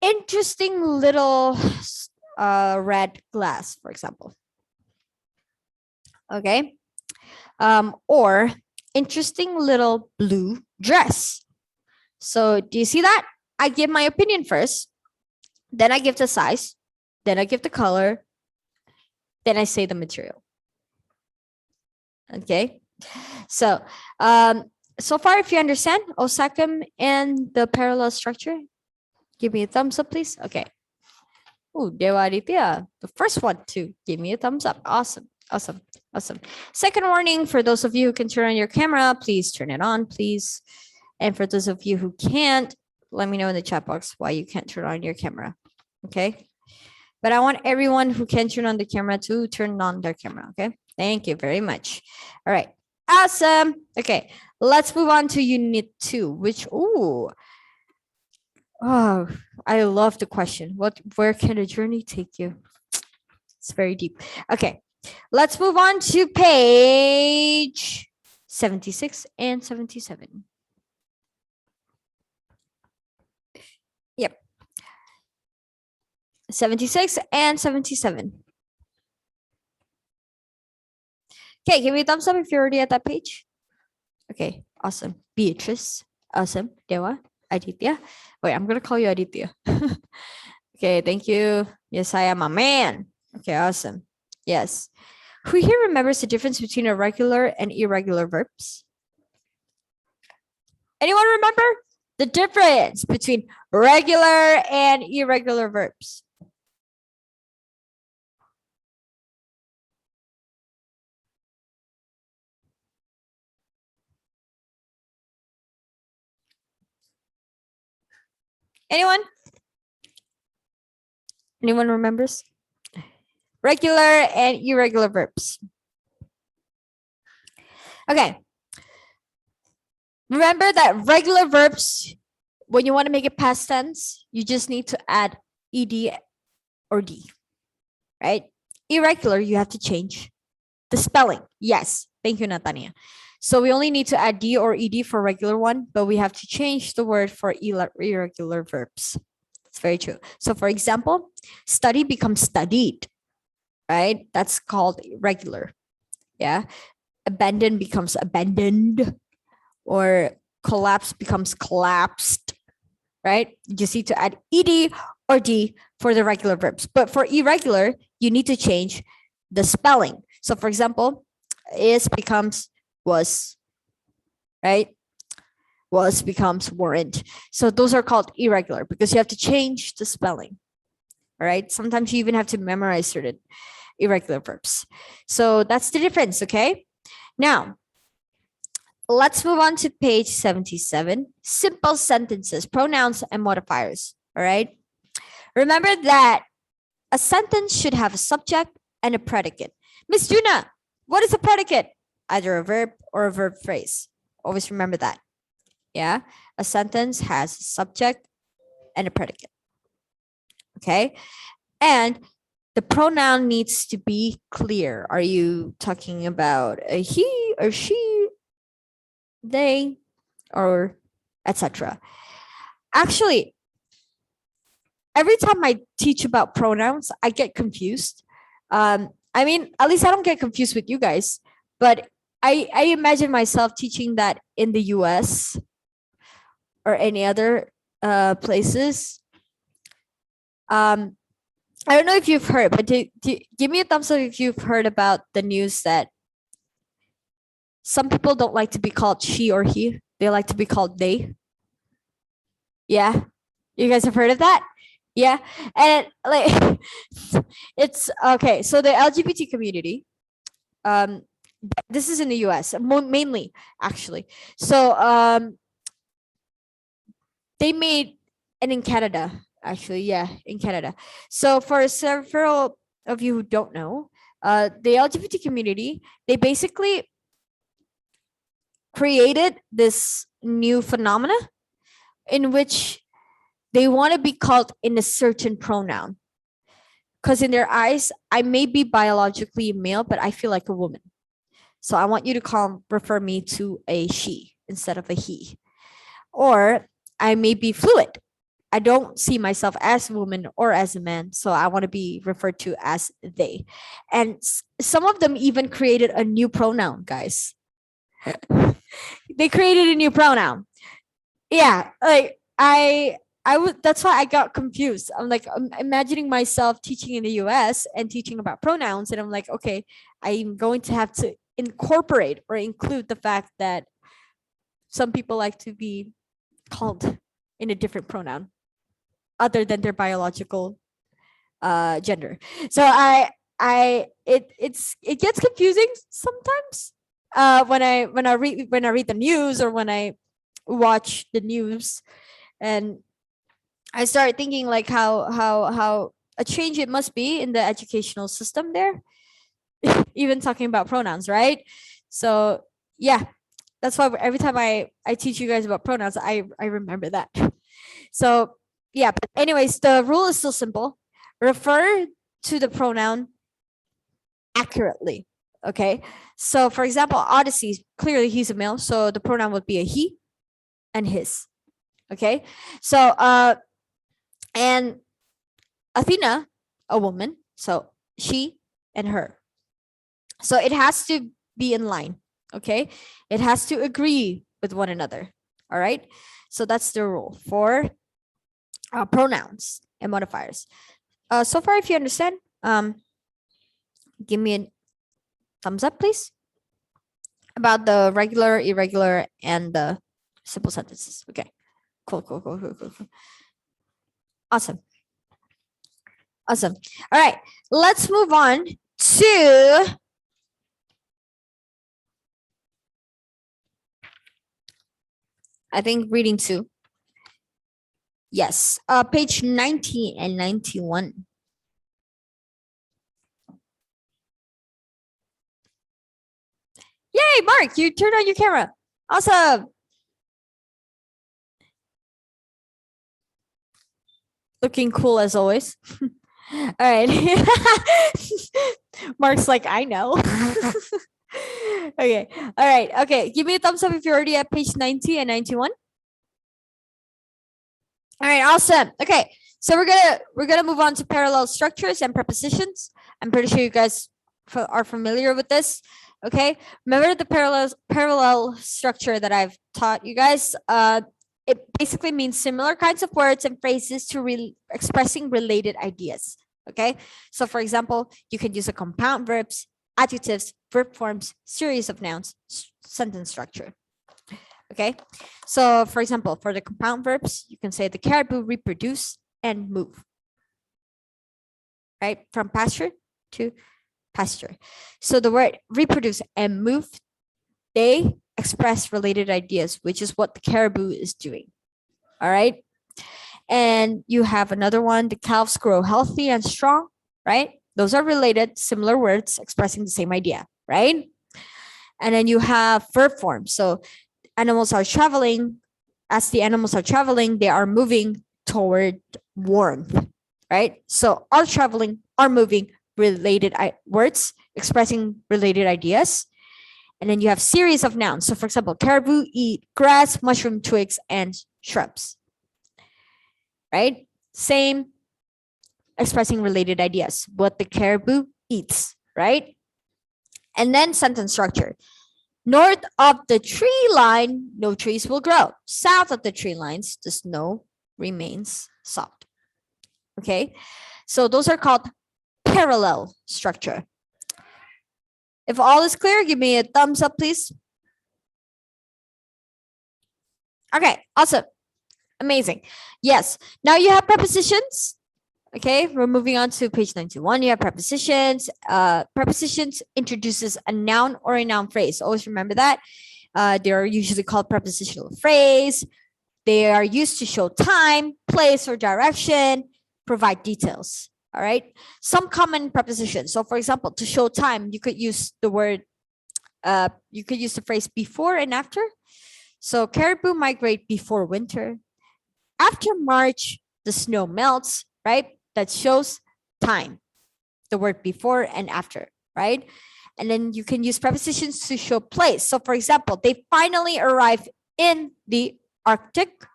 interesting little red glass, for example, okay? Or interesting little blue dress. So do you see that? I give my opinion first, then I give the size, then I give the color, then I say the material. Okay, so so far, if you understand osakem and the parallel structure, give me a thumbs up, please. Okay. Oh, Dewa Aditya, the first one to give me a thumbs up. Awesome, awesome, awesome. Second warning for those of you who can turn on your camera, please turn it on, please. And for those of you who can't, let me know in the chat box why you can't turn on your camera. Okay. But I want everyone who can turn on the camera to turn on their camera. Okay. Thank you very much. All right. Awesome. Okay. Let's move on to unit 2, which, oh, I love the question. Where can a journey take you? It's very deep. Okay. Let's move on to page 76 and 77. Yep. 76 and 77. Okay, give me a thumbs up if you're already at that page. Okay, awesome. Beatrice, awesome. Dewa, Aditya. Wait, I'm going to call you Aditya. Okay, thank you. Yes, I am a man. Okay, awesome. Yes. Who here remembers the difference between irregular and irregular verbs? Anyone remember the difference between regular and irregular verbs? Anyone? Anyone remembers? Regular and irregular verbs. Okay. Remember that regular verbs, when you want to make it past tense, you just need to add ed or d, right? Irregular, you have to change the spelling. Yes. Thank you, Natania. So we only need to add d or ed for regular one, but we have to change the word for irregular verbs. It's very true. So for example, study becomes studied, right? That's called regular. Yeah. Abandon becomes abandoned, or collapse becomes collapsed, right? You just need to add ed or d for the regular verbs. But for irregular, you need to change the spelling. So for example, is becomes was, right? Was becomes weren't. So those are called irregular because you have to change the spelling. All right. Sometimes you even have to memorize certain irregular verbs. So that's the difference. Okay. Now, let's move on to page 77. Simple sentences, pronouns and modifiers. All right. Remember that a sentence should have a subject and a predicate. Miss Juna, what is a predicate? Either a verb or a verb phrase. Always remember that. Yeah. A sentence has a subject and a predicate. Okay. And the pronoun needs to be clear. Are you talking about a he or she, they, or etc.? Actually, every time I teach about pronouns, I get confused. I mean, at least I don't get confused with you guys, but I imagine myself teaching that in the US or any other places. I don't know if you've heard, but give me a thumbs up if you've heard about the news that some people don't like to be called she or he. They like to be called they. Yeah. You guys have heard of that? Yeah. And like it's okay. So the LGBT community, this is in the US, mainly actually. So they made, and in Canada, actually, yeah, in Canada. So for several of you who don't know, the LGBT community, they basically created this new phenomena in which they want to be called in a certain pronoun. Because in their eyes, I may be biologically male, but I feel like a woman. So I want you to refer me to a she instead of a he. Or I may be fluid. I don't see myself as a woman or as a man, so I want to be referred to as they. And some of them even created a new pronoun, guys. They created a new pronoun. Yeah, like I would. That's why I got confused. I'm like, I'm imagining myself teaching in the US and teaching about pronouns, and I'm like, okay, I'm going to have to incorporate or include the fact that some people like to be called in a different pronoun other than their biological gender. So it gets confusing sometimes when I read the news or when I watch the news, and I start thinking like how a change it must be in the educational system there. Even talking about pronouns, right? So yeah, that's why every time I teach you guys about pronouns, I remember that. So yeah, but anyways, the rule is still simple. Refer to the pronoun accurately. Okay. So for example, Odyssey, clearly he's a male, so the pronoun would be a he and his. Okay. So and Athena, a woman, so she and her. So it has to be in line. Okay. It has to agree with one another. All right. So that's the rule for pronouns and modifiers. So far, if you understand, give me a thumbs up, please, about the regular, irregular, and the simple sentences. Okay, cool. Awesome. All right, let's move on to I think reading 2. Yes, page 90 and 91. Yay, Mark, you turned on your camera. Awesome. Looking cool as always. All right. Mark's like, I know. Okay. All right. Okay. Give me a thumbs up if you're already at page 90 and 91. All right, awesome. Okay, so we're gonna move on to parallel structures and prepositions. I'm pretty sure you guys are familiar with this. Okay, remember the parallel structure that I've taught you guys. It basically means similar kinds of words and phrases to expressing related ideas. Okay, so for example, you can use a compound verbs, adjectives, verb forms, series of nouns, sentence structure. Okay, so for example, for the compound verbs, you can say the caribou reproduce and move, right? From pasture to pasture. So the word reproduce and move, they express related ideas, which is what the caribou is doing. All right. And you have another one, the calves grow healthy and strong, right? Those are related, similar words expressing the same idea, right? And then you have verb form. So animals are traveling. As the animals are traveling, they are moving toward warmth, right? So are traveling, are moving, related words expressing related ideas. And then you have series of nouns. So for example, caribou eat grass, mushroom, twigs, and shrubs, right? Same, expressing related ideas, what the caribou eats, right? And then sentence structure. North of the tree line, no trees will grow. South of the tree lines, the snow remains soft. Okay, so those are called parallel structure. If all is clear, give me a thumbs up, please. Okay, awesome. Amazing. Yes, now you have prepositions. Okay, we're moving on to page 91. You have prepositions. Prepositions introduces a noun or a noun phrase. Always remember that. They are usually called prepositional phrase. They are used to show time, place, or direction, provide details. All right. Some common prepositions. So for example, to show time, you could use the word, you could use the phrase before and after. So caribou migrate before winter. After March, the snow melts, right? That shows time. The word before and after, right? And then you can use prepositions to show place. So for example, they finally arrive in the Arctic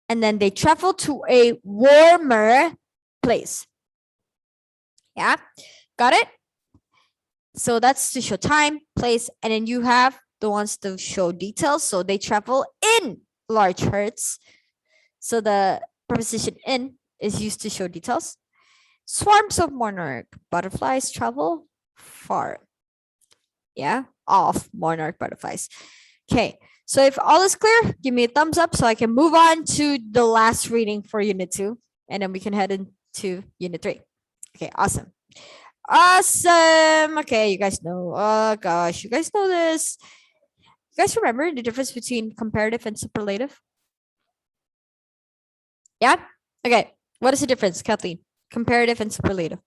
and then they travel to a warmer place. Yeah, got it? So that's to show time, place, and then you have the ones to show details. So they travel in large herds. So the preposition in is used to show details. Swarms of monarch butterflies travel far. Yeah, of monarch butterflies. Okay, so if all is clear, give me a thumbs up so I can move on to the last reading for Unit 2. And then we can head into Unit 3. Okay, awesome. Awesome. Okay, you guys know. Oh gosh, you guys know this. You guys remember the difference between comparative and superlative? Yeah? Okay. What is the difference, Kathleen? Comparative and superlative.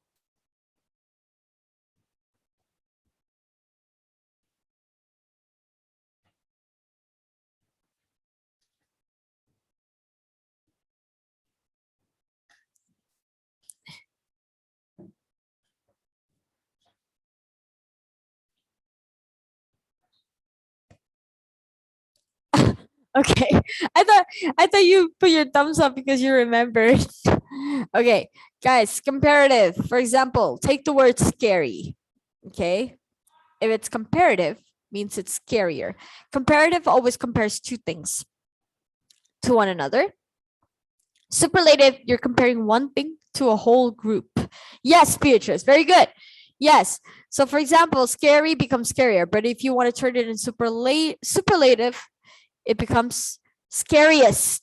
Okay. I thought you put your thumbs up because you remembered. Okay, guys, comparative. For example, take the word scary. Okay. If it's comparative, means it's scarier. Comparative always compares two things to one another. Superlative, you're comparing one thing to a whole group. Yes, Beatrice, very good. Yes. So for example, scary becomes scarier, but if you want to turn it in superlative, it becomes scariest.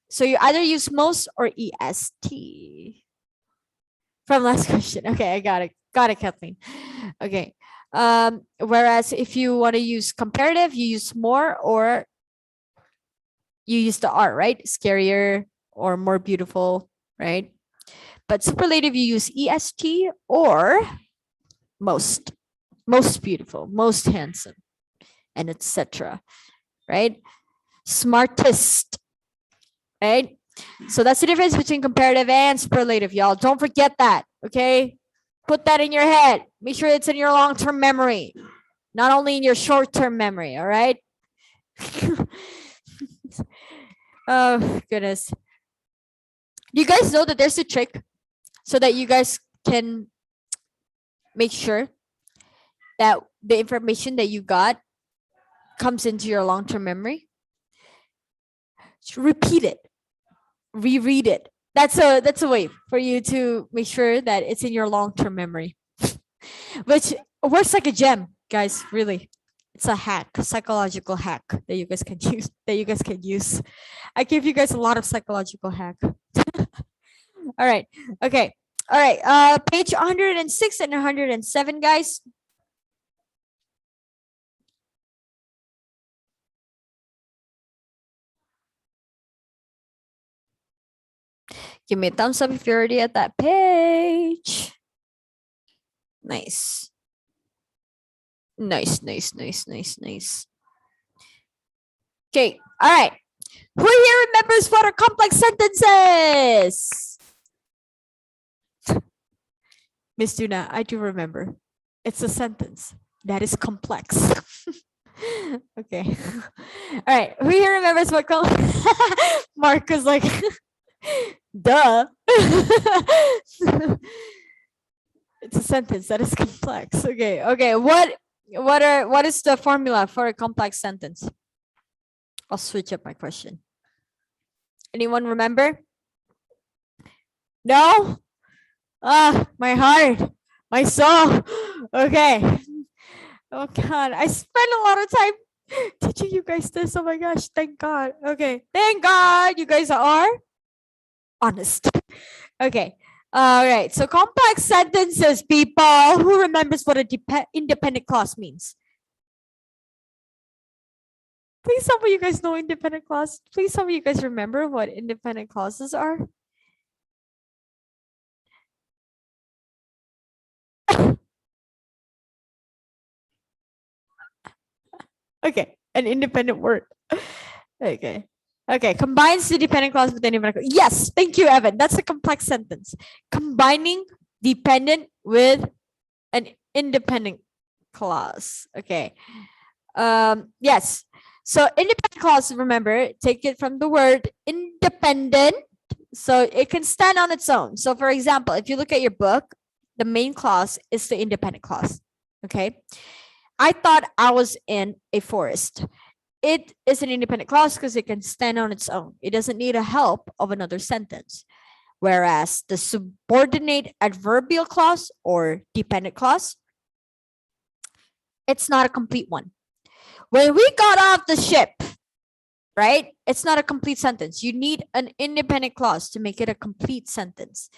So you either use most or EST. From last question. Okay, I got it. Got it, Kathleen. Okay. Whereas if you want to use comparative, you use more or you use the R, right? Scarier or more beautiful, right? But superlative, you use EST or most beautiful, most handsome, and etc. Right? Smartest, right? So that's the difference between comparative and superlative, y'all. Don't forget that, okay? Put that in your head. Make sure it's in your long-term memory, not only in your short-term memory, all right? Oh, goodness. You guys know that there's a trick so that you guys can make sure that the information that you got comes into your long-term memory? Repeat it. Reread it. That's a way for you to make sure that it's in your long-term memory. Which works like a gem, guys, really. It's a hack, a psychological hack that you guys can use. I give you guys a lot of psychological hack. All right. Okay. All right. Page 106 and 107, guys. Give me a thumbs up if you're already at that page. Nice. Nice. Okay, all right. Who here remembers what are complex sentences? Miss Duna, I do remember. It's a sentence that is complex. Okay. All right. Who here remembers what Mark was like, duh. It's a sentence that is complex. Okay. What is the formula for a complex sentence? I'll switch up my question. Anyone remember? No? My heart, my soul. Okay. Oh God, I spent a lot of time teaching you guys this. Oh my gosh, thank God. Okay, thank God you guys are honest. Okay. All right. So complex sentences, people. Who remembers what a independent clause means? Please, some of you guys know independent clause. Please, some of you guys remember what independent clauses are. Okay, an independent word. Okay. Combines the dependent clause with the independent clause. Yes, thank you, Evan. That's a complex sentence. Combining dependent with an independent clause. Okay. Yes. So independent clause, remember, take it from the word independent. So it can stand on its own. So for example, if you look at your book, the main clause is the independent clause. Okay. I thought I was in a forest. It is an independent clause because it can stand on its own. It doesn't need a help of another sentence. Whereas the subordinate adverbial clause or dependent clause, it's not a complete one. When we got off the ship, right? It's not a complete sentence. You need an independent clause to make it a complete sentence.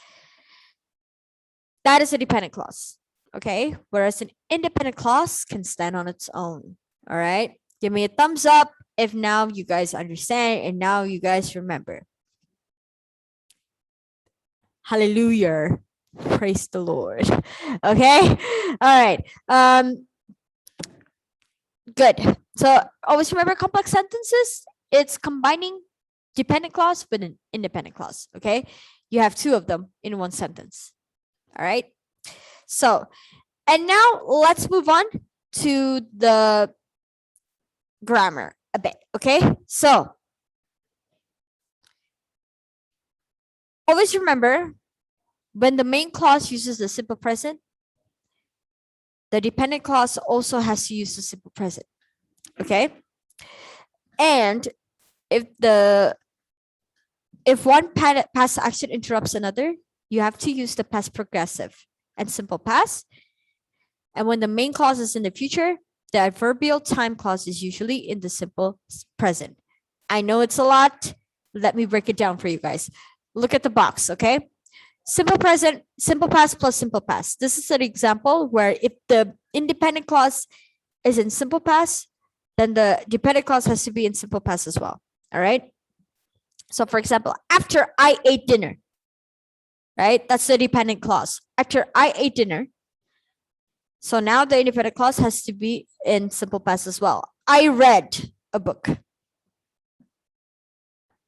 That is a dependent clause. Okay, whereas an independent clause can stand on its own. All right, give me a thumbs up if now you guys understand and now you guys remember. Hallelujah, praise the Lord. Okay, all right. Good. So always remember complex sentences. It's combining dependent clause with an independent clause. Okay, you have two of them in one sentence. All right. So, and now let's move on to the grammar a bit, okay? So, always remember, when the main clause uses the simple present, the dependent clause also has to use the simple present, okay? And if one past action interrupts another, you have to use the past progressive and simple past. And when the main clause is in the future, the adverbial time clause is usually in the simple present. I know it's a lot. Let me break it down for you guys. Look at the box, okay? Simple present, simple past plus simple past. This is an example where if the independent clause is in simple past, then the dependent clause has to be in simple past as well, all right? So for example, after I ate dinner, right? That's the dependent clause. After I ate dinner. So now the independent clause has to be in simple past as well. I read a book. All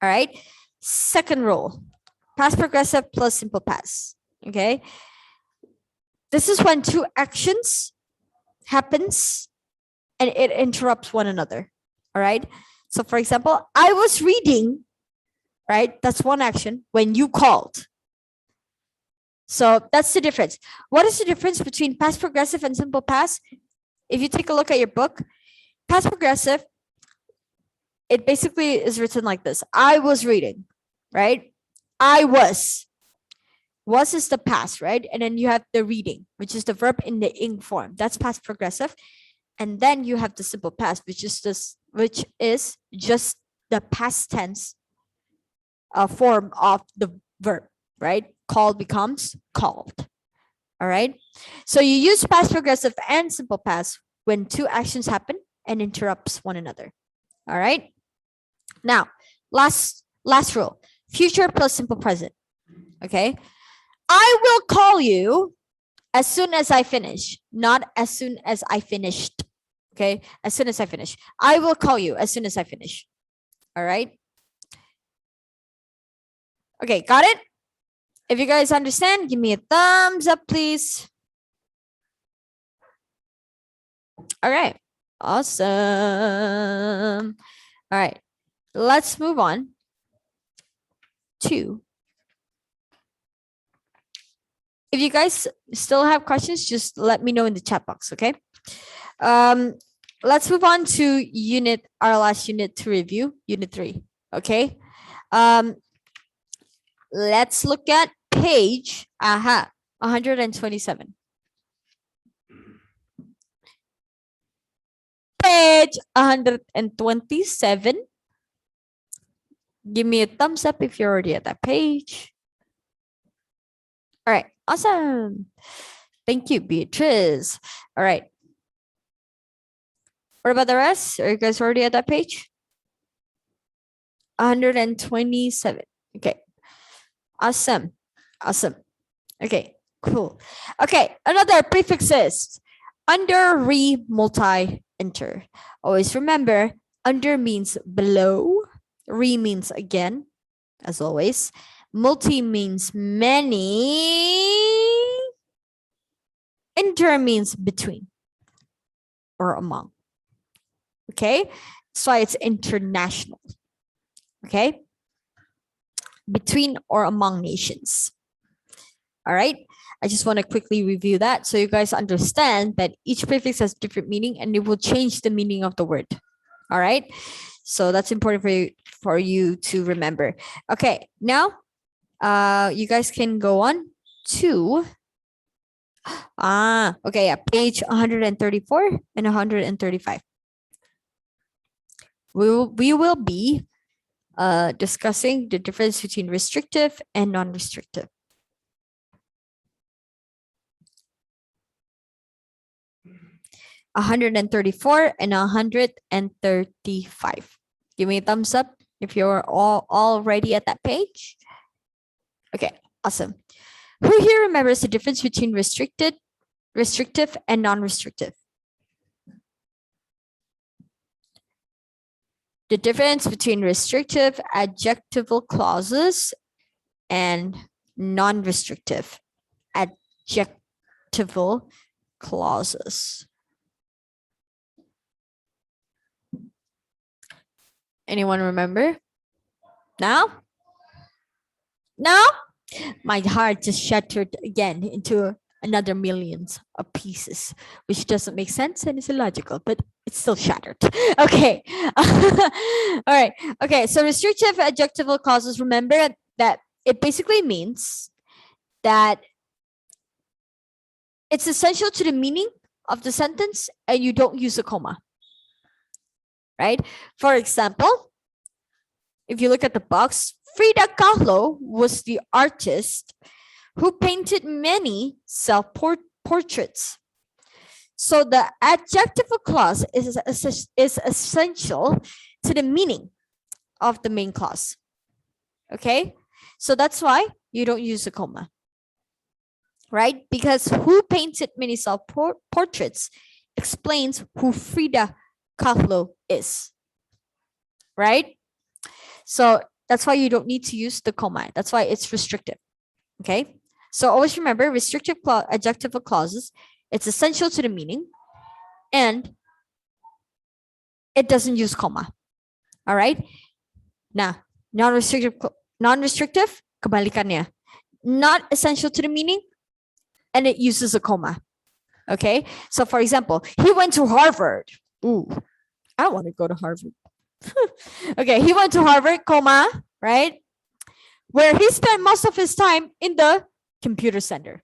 right. Second rule, past progressive plus simple past. Okay. This is when two actions happens and it interrupts one another. All right. So for example, I was reading, right? That's one action when you called. So that's the difference. What is the difference between past progressive and simple past? If you take a look at your book, past progressive, it basically is written like this. I was reading, right? I was. Was is the past, right? And then you have the reading, which is the verb in the ing form. That's past progressive. And then you have the simple past, which is just the past tense form of the verb, right? Called becomes called. All right. So you use past progressive and simple past when two actions happen and interrupts one another. All right. Now, last rule, future plus simple present. Okay. I will call you as soon as I finish, not as soon as I finished. Okay. As soon as I finish. I will call you as soon as I finish. All right. Okay. Got it? If you guys understand, give me a thumbs up, please. All right. Awesome. All right. Let's move on to. If you guys still have questions, just let me know in the chat box, okay? Let's move on to our last unit to review, unit 3, okay? Let's look at page 127. Page 127. Give me a thumbs up if you're already at that page. All right, awesome. Thank you, Beatrice. All right. What about the rest? Are you guys already at that page? 127. Okay. Awesome. Awesome. Okay, cool. Okay, another prefixes. Under, re, multi, enter. Always remember, under means below. Re means again, as always. Multi means many. Inter means between or among. Okay, that's why it's international. Okay, between or among nations. All right, I just want to quickly review that so you guys understand that each prefix has different meaning and it will change the meaning of the word. All right, so that's important for you to remember. Okay, now you guys can go on to okay, page 134 and 135. We will be discussing the difference between restrictive and non-restrictive. $134 and $135. Give me a thumbs up if you're all already at that page. Okay, awesome. Who here remembers the difference between restrictive, and non-restrictive? The difference between restrictive adjectival clauses and non-restrictive adjectival clauses. Anyone remember? Now? Now? My heart just shattered again into another millions of pieces, which doesn't make sense and is illogical, but it's still shattered. Okay. All right. Okay. So restrictive adjectival clauses, remember that it basically means that it's essential to the meaning of the sentence and you don't use a comma. Right? For example, if you look at the box, Frida Kahlo was the artist who painted many self-portraits. So the adjectival clause is essential to the meaning of the main clause. Okay? So that's why you don't use a comma. Right? Because who painted many self-portraits explains who Frida Kahlo is. Right? So that's why you don't need to use the comma. That's why it's restrictive. Okay? So always remember, restrictive adjectival clauses, it's essential to the meaning and it doesn't use comma. All right? Now, non-restrictive, kebalikannya. Not essential to the meaning and it uses a comma. Okay? So for example, he went to Harvard. Ooh, I want to go to Harvard. Okay, he went to Harvard, comma, right? Where he spent most of his time in the computer center.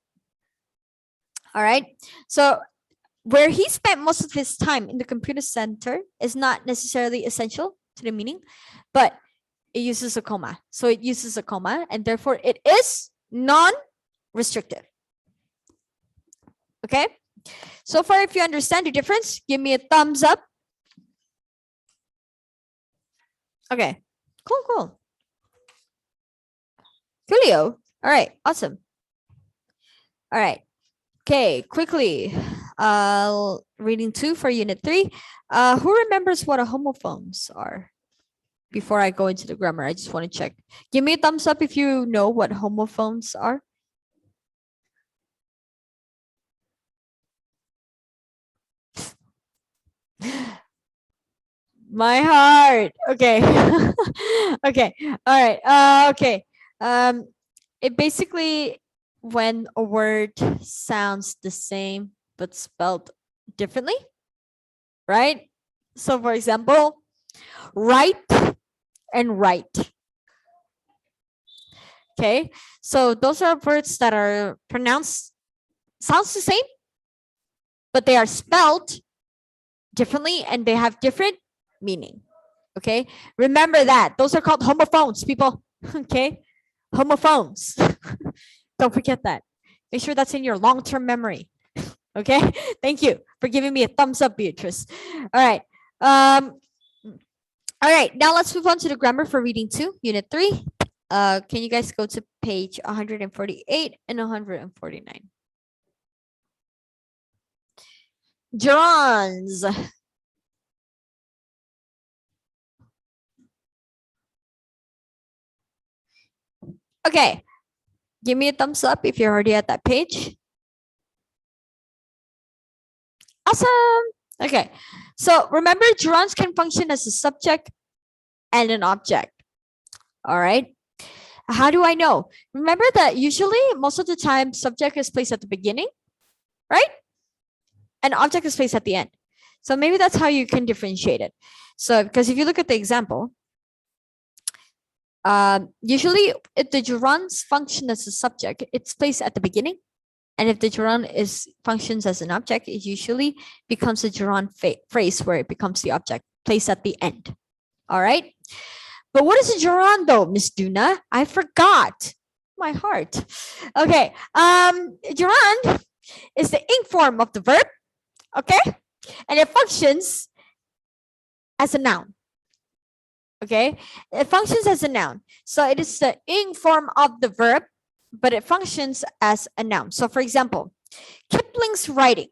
All right. So where he spent most of his time in the computer center is not necessarily essential to the meaning, but it uses a comma. So it uses a comma and therefore it is non-restrictive. Okay. So far, if you understand the difference, give me a thumbs up. Okay. Cool, cool. Julio, All right, awesome. All right. Okay, quickly. Reading 2 for unit 3. Who remembers what a homophones are? Before I go into the grammar, I just want to check. Give me a thumbs up if you know what homophones are. My heart. Okay. Okay. All right. Okay. It basically when a word sounds the same but spelled differently, right? So for example, right and right. Okay. So those are words that are pronounced sounds the same, but they are spelled differently and they have different meaning. Okay. Remember that. Those are called homophones, people. Okay. Homophones. Don't forget that. Make sure that's in your long-term memory. Okay. Thank you for giving me a thumbs up, Beatrice. All right. All right. Now let's move on to the grammar for reading 2, unit 3. Can you guys go to page 148 and 149? Gerunds. Okay. Give me a thumbs up if you're already at that page. Awesome. Okay. So remember, gerunds can function as a subject and an object. All right. How do I know? Remember that usually most of the time subject is placed at the beginning, right? And object is placed at the end. So maybe that's how you can differentiate it. So because if you look at the example, usually if the gerunds function as a subject, it's placed at the beginning. And if the gerund functions as an object, it usually becomes a gerund phrase where it becomes the object placed at the end. All right. But what is a gerund though, Miss Duna? I forgot. My heart. Okay. Gerund is the ing form of the verb. Okay. And it functions as a noun. Okay. It functions as a noun. So it is the ing form of the verb, but it functions as a noun. So for example, Kipling's writing.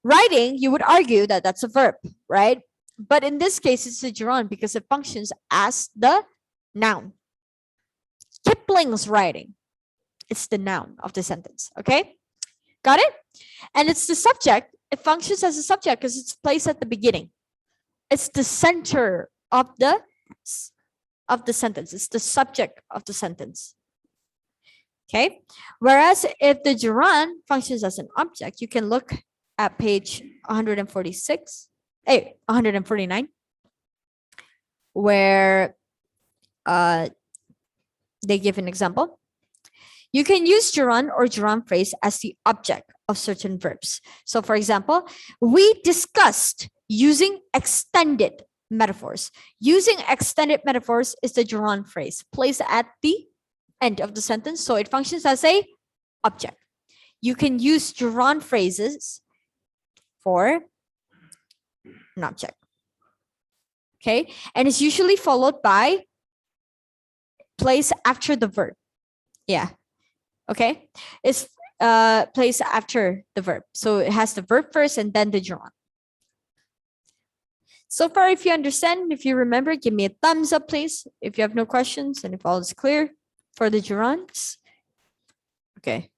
Writing, you would argue that that's a verb, right? But in this case, it's a gerund because it functions as the noun. Kipling's writing. It's the noun of the sentence, okay? Got it? And it's the subject. It functions as a subject because it's placed at the beginning. It's the center of the sentence. It's the subject of the sentence. Okay. Whereas if the gerund functions as an object, you can look at page 149, where they give an example. You can use gerund or gerund phrase as the object of certain verbs. So for example, we discussed using extended metaphors. Using extended metaphors is the gerund phrase placed at the end of the sentence, so it functions as a object. You can use gerund phrases for an object. Okay, and it's usually followed by place after the verb. Yeah. Okay, it's placed after the verb, so it has the verb first and then the gerund. So far, if you understand, if you remember, give me a thumbs up, please. If you have no questions and if all is clear for the gerunds. Okay.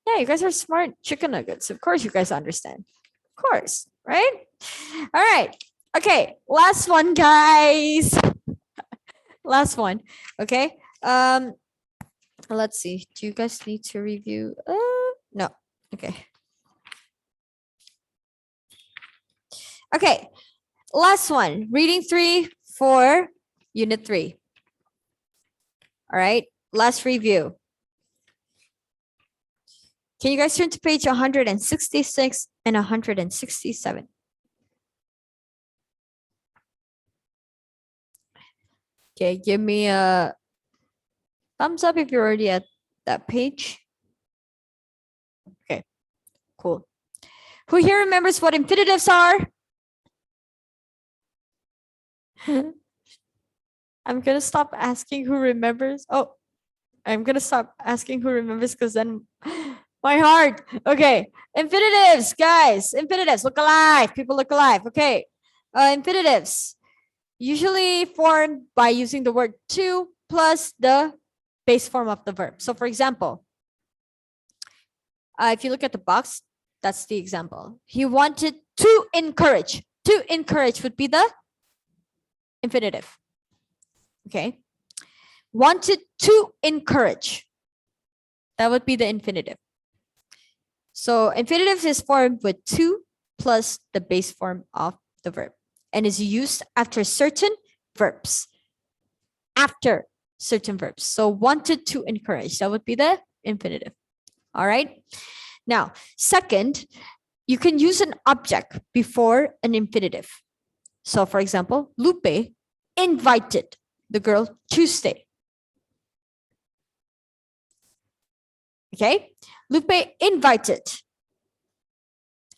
Yeah, you guys are smart chicken nuggets. Of course, you guys understand. Of course, right? All right. Okay, last one, guys. Last one. Okay. Let's see. Do you guys need to review? No. Okay. Okay. Last one. Reading 3 for unit 3. All right. Last review. Can you guys turn to page 166 and 167? Okay, give me a thumbs up if you're already at that page. Okay, cool. Who here remembers what infinitives are? I'm gonna stop asking who remembers. Oh, I'm gonna stop asking who remembers because then my heart. Okay, infinitives, guys. Infinitives, look alive. People look alive. Okay, infinitives usually formed by using the word to plus the base form of the verb. So, for example, if you look at the box, that's the example. He wanted to encourage. To encourage would be the infinitive. Okay. Wanted to encourage. That would be the infinitive. So infinitive is formed with to plus the base form of the verb and is used after certain verbs. After certain verbs. So wanted to encourage. That would be the infinitive. All right. Now, second, you can use an object before an infinitive. So for example, Lupe invited the girl to stay. Okay, Lupe invited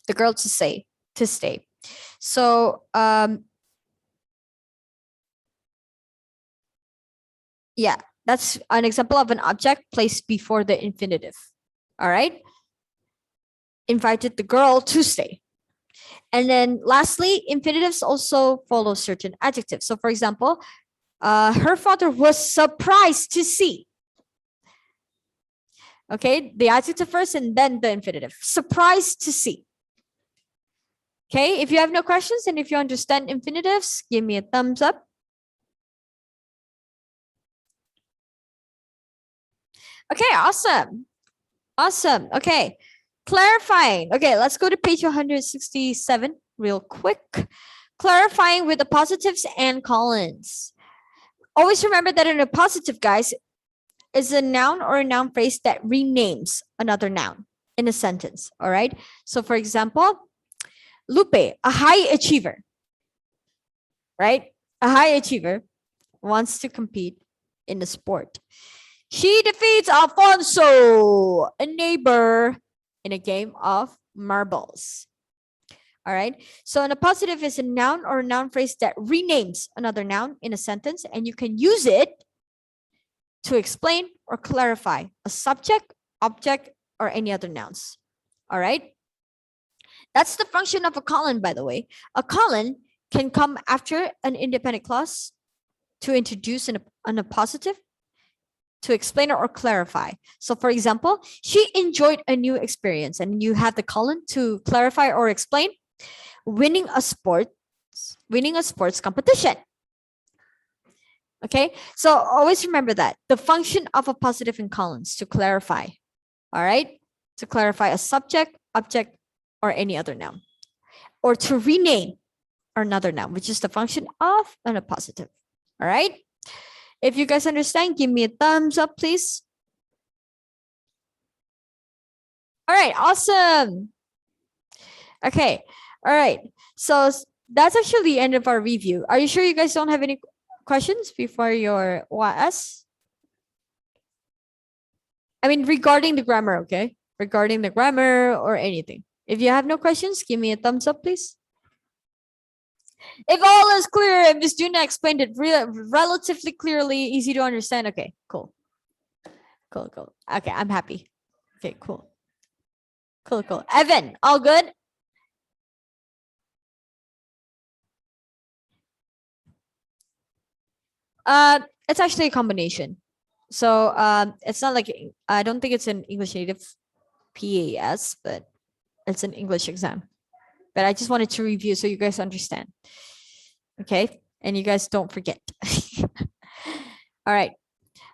the girl to stay. So yeah, that's an example of an object placed before the infinitive. All right, invited the girl to stay. And then lastly, infinitives also follow certain adjectives. So for example, her father was surprised to see. Okay, the adjective first and then the infinitive. Surprised to see. Okay, if you have no questions and if you understand infinitives, give me a thumbs up. Okay, awesome. Awesome. Okay, clarifying. Okay, let's go to page 167 real quick. Clarifying with the positives and colons. Always remember that an appositive, guys, is a noun or a noun phrase that renames another noun in a sentence. All right. So, for example, Lupe, a high achiever, right? A high achiever wants to compete in a sport. She defeats Alfonso, a neighbor, in a game of marbles. All right. So an appositive is a noun or a noun phrase that renames another noun in a sentence, and you can use it to explain or clarify a subject, object, or any other nouns. All right. That's the function of a colon, by the way. A colon can come after an independent clause to introduce an appositive, to explain or clarify. So for example, she enjoyed a new experience, and you have the colon to clarify or explain winning a sports competition. Okay, so always remember that the function of a positive in colons to clarify. All right, to clarify a subject, object, or any other noun, or to rename another noun, which is the function of an appositive. All right. If you guys understand, give me a thumbs up, please. All right, awesome. Okay, all right. So that's actually the end of our review. Are you sure you guys don't have any questions before your OAS? I mean, regarding the grammar, okay? Regarding the grammar or anything. If you have no questions, give me a thumbs up, please. If all is clear and Ms. Juna explained it relatively clearly, easy to understand. Okay, cool. Cool. Okay, I'm happy. Okay, cool. Cool. Evan, all good? It's actually a combination. So it's not like, I don't think it's an English native PAS, but it's an English exam. But I just wanted to review so you guys understand. Okay, and you guys don't forget. All right.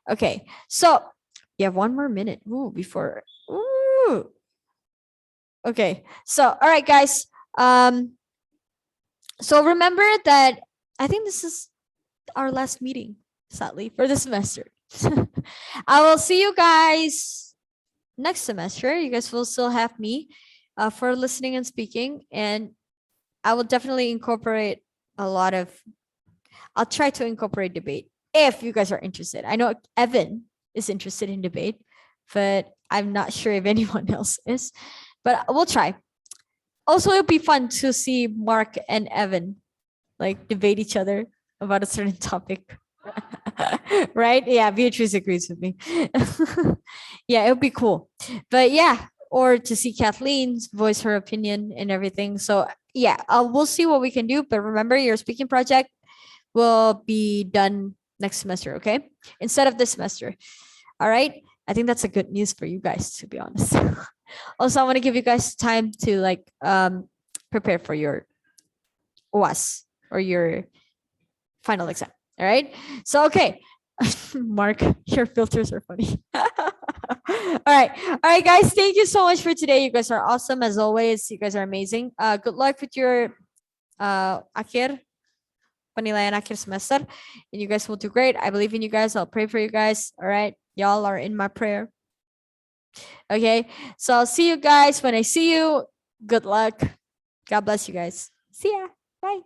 Okay, so you have 1 more minute. Before. Okay, so all right, guys. So remember that I think this is our last meeting, sadly, for the semester. I will see you guys next semester. You guys will still have me for listening and speaking, and I will definitely incorporate I'll try to incorporate debate if you guys are interested. I know Evan is interested in debate, but I'm not sure if anyone else is, but we'll try. Also, it'll be fun to see Mark and Evan like debate each other about a certain topic Right? Yeah, Beatrice agrees with me. Yeah, it would be cool. But yeah, or to see Kathleen voice her opinion and everything. So yeah, we'll see what we can do. But remember, your speaking project will be done next semester, okay? Instead of this semester. All right. I think that's a good news for you guys, to be honest. Also, I want to give you guys time to like prepare for your UAS or your final exam. All right. So okay. Mark, your filters are funny. All right. All right, guys. Thank you so much for today. You guys are awesome as always. You guys are amazing. Good luck with your penilaian akhir semester. And you guys will do great. I believe in you guys. I'll pray for you guys. All right. Y'all are in my prayer. Okay. So I'll see you guys when I see you. Good luck. God bless you guys. See ya. Bye.